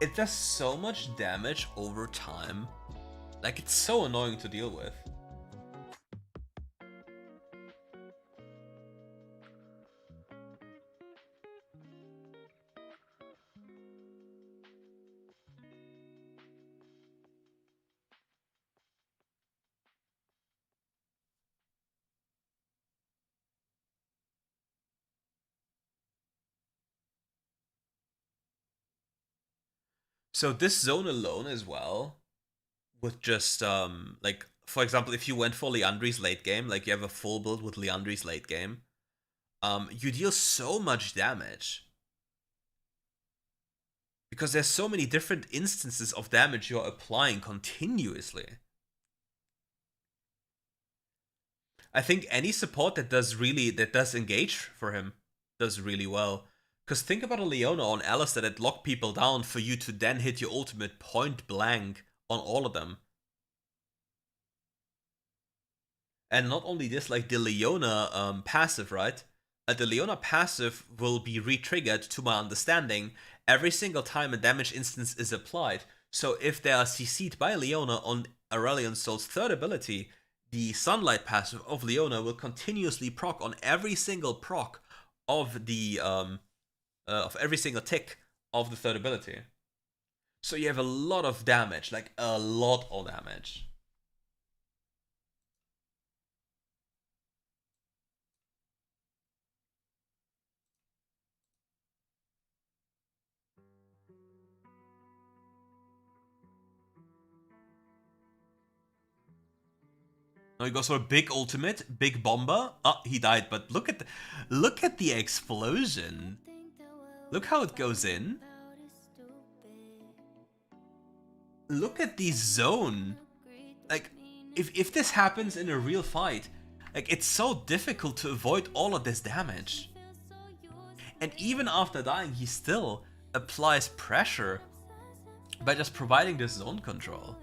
it does so much damage over time. Like, it's so annoying to deal with. So this zone alone as well, with just, like, for example, if you went for Liandry's late game, like you have a full build with Liandry's late game, you deal so much damage. Because there's so many different instances of damage you're applying continuously. I think any support that does engage for him does really well. Because think about a Leona on Alistair that lock people down for you to then hit your ultimate point blank on all of them. And not only this, like the Leona passive, right? The Leona passive will be re-triggered, to my understanding, every single time a damage instance is applied. So if they are CC'd by Leona on Aurelion Sol's third ability, the Sunlight passive of Leona will continuously proc on every single proc of the of every single tick of the third ability. So you have a lot of damage, like a lot of damage. Now he goes for a big ultimate, big bomber. Oh, he died, but look at the explosion. Look how it goes in. Look at the zone. Like, if this happens in a real fight, like, it's so difficult to avoid all of this damage. And even after dying, he still applies pressure by just providing this zone control.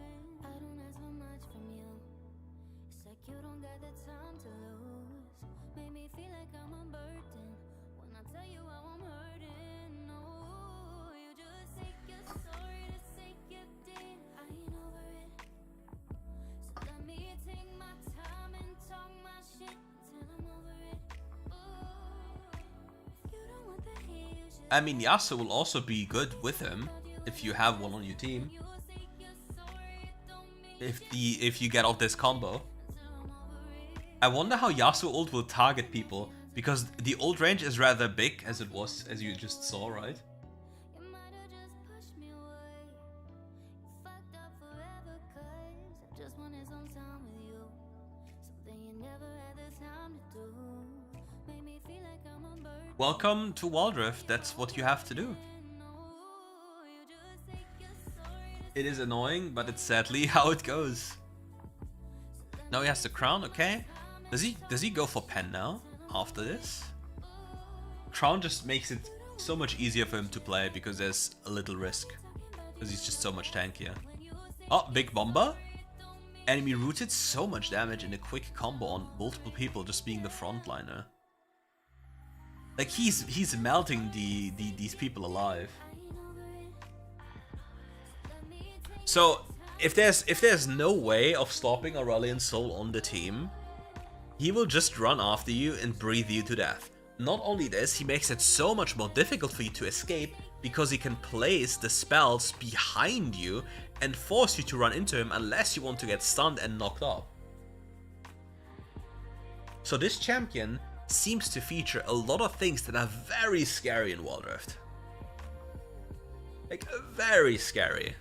I mean, Yasuo will also be good with him if you have one on your team. If you get off this combo. I wonder how Yasuo ult will target people, because the ult range is rather big, as it was, as you just saw, right? Welcome to WildRift, that's what you have to do. It is annoying, but it's sadly how it goes. Now he has the crown, okay. Does he go for pen now, after this? Crown just makes it so much easier for him to play, because there's a little risk. Because he's just so much tankier. Oh, big bomber. Enemy rooted, so much damage in a quick combo on multiple people just being the frontliner. Like, he's melting these people alive. So if there's no way of stopping Aurelion Sol on the team, he will just run after you and breathe you to death. Not only this, he makes it so much more difficult for you to escape, because he can place the spells behind you and force you to run into him unless you want to get stunned and knocked off. So this champion seems to feature a lot of things that are very scary in WildRift. Like, very scary.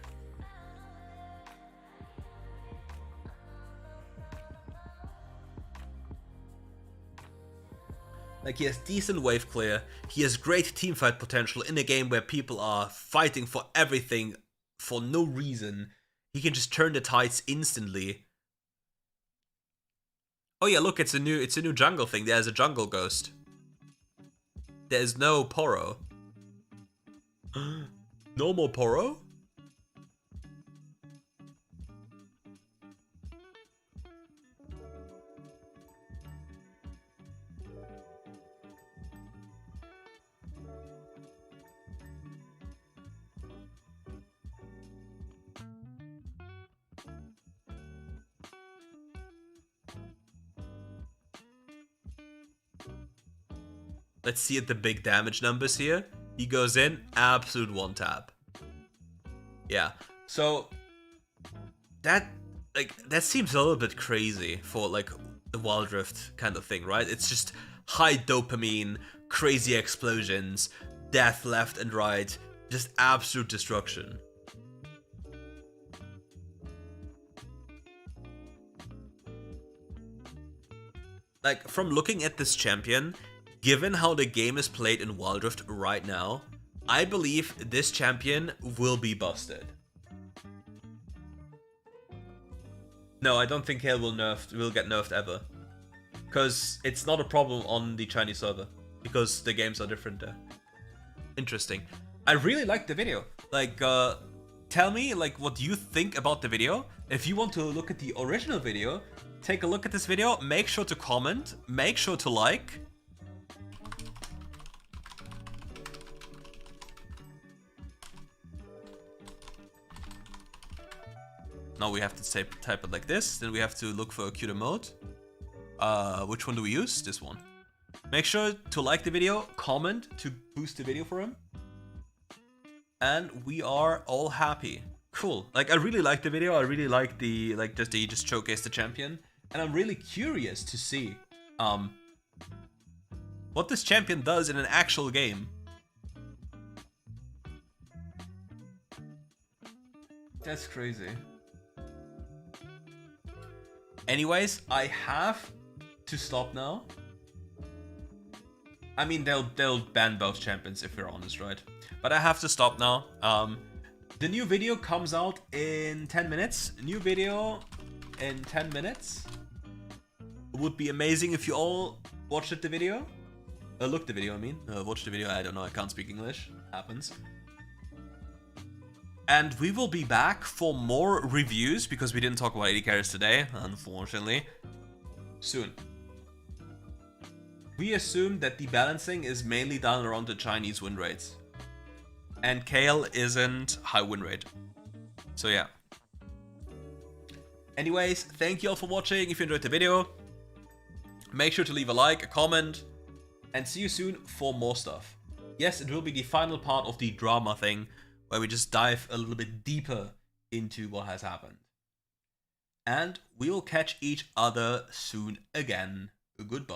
Like, he has decent wave clear, he has great teamfight potential in a game where people are fighting for everything for no reason. He can just turn the tides instantly. Oh yeah, look, it's a new jungle thing. There's a jungle ghost. There's no Poro. No more Poro? let's see at the big damage numbers here. He goes in, absolute one tap. Yeah, so that seems a little bit crazy for like the WildRift kind of thing, right? It's just high dopamine, crazy explosions, death left and right, just absolute destruction. Like, from looking at this champion, given how the game is played in WildRift right now, I believe this champion will be busted. No, I don't think Kale will get nerfed ever. Because it's not a problem on the Chinese server. Because the games are different there. Interesting. I really liked the video. Like, tell me like what you think about the video. If you want to look at the original video, take a look at this video. Make sure to comment. Make sure to like. Now we have to type it like this. Then we have to look for a queue emote. Which one do we use? This one. Make sure to like the video, comment to boost the video for him. And we are all happy. Cool. Like, I really like the video. I really like the, like, just he just showcased the champion. And I'm really curious to see what this champion does in an actual game. That's crazy. Anyways, I have to stop now. I mean, they'll ban both champions if we're honest, right? But I have to stop now. The new video comes out in 10 minutes. New video in 10 minutes. It would be amazing if you all watched the video. Looked the video, I mean. Watched the video, I don't know, I can't speak English. Happens. And we will be back for more reviews, because we didn't talk about AD carries today, unfortunately. Soon. We assume that the balancing is mainly done around the Chinese win rates. And Kale isn't high win rate. So yeah. Anyways, thank you all for watching. If you enjoyed the video, make sure to leave a like, a comment, and see you soon for more stuff. Yes, it will be the final part of the drama thing, where we just dive a little bit deeper into what has happened. And we will catch each other soon again. Goodbye.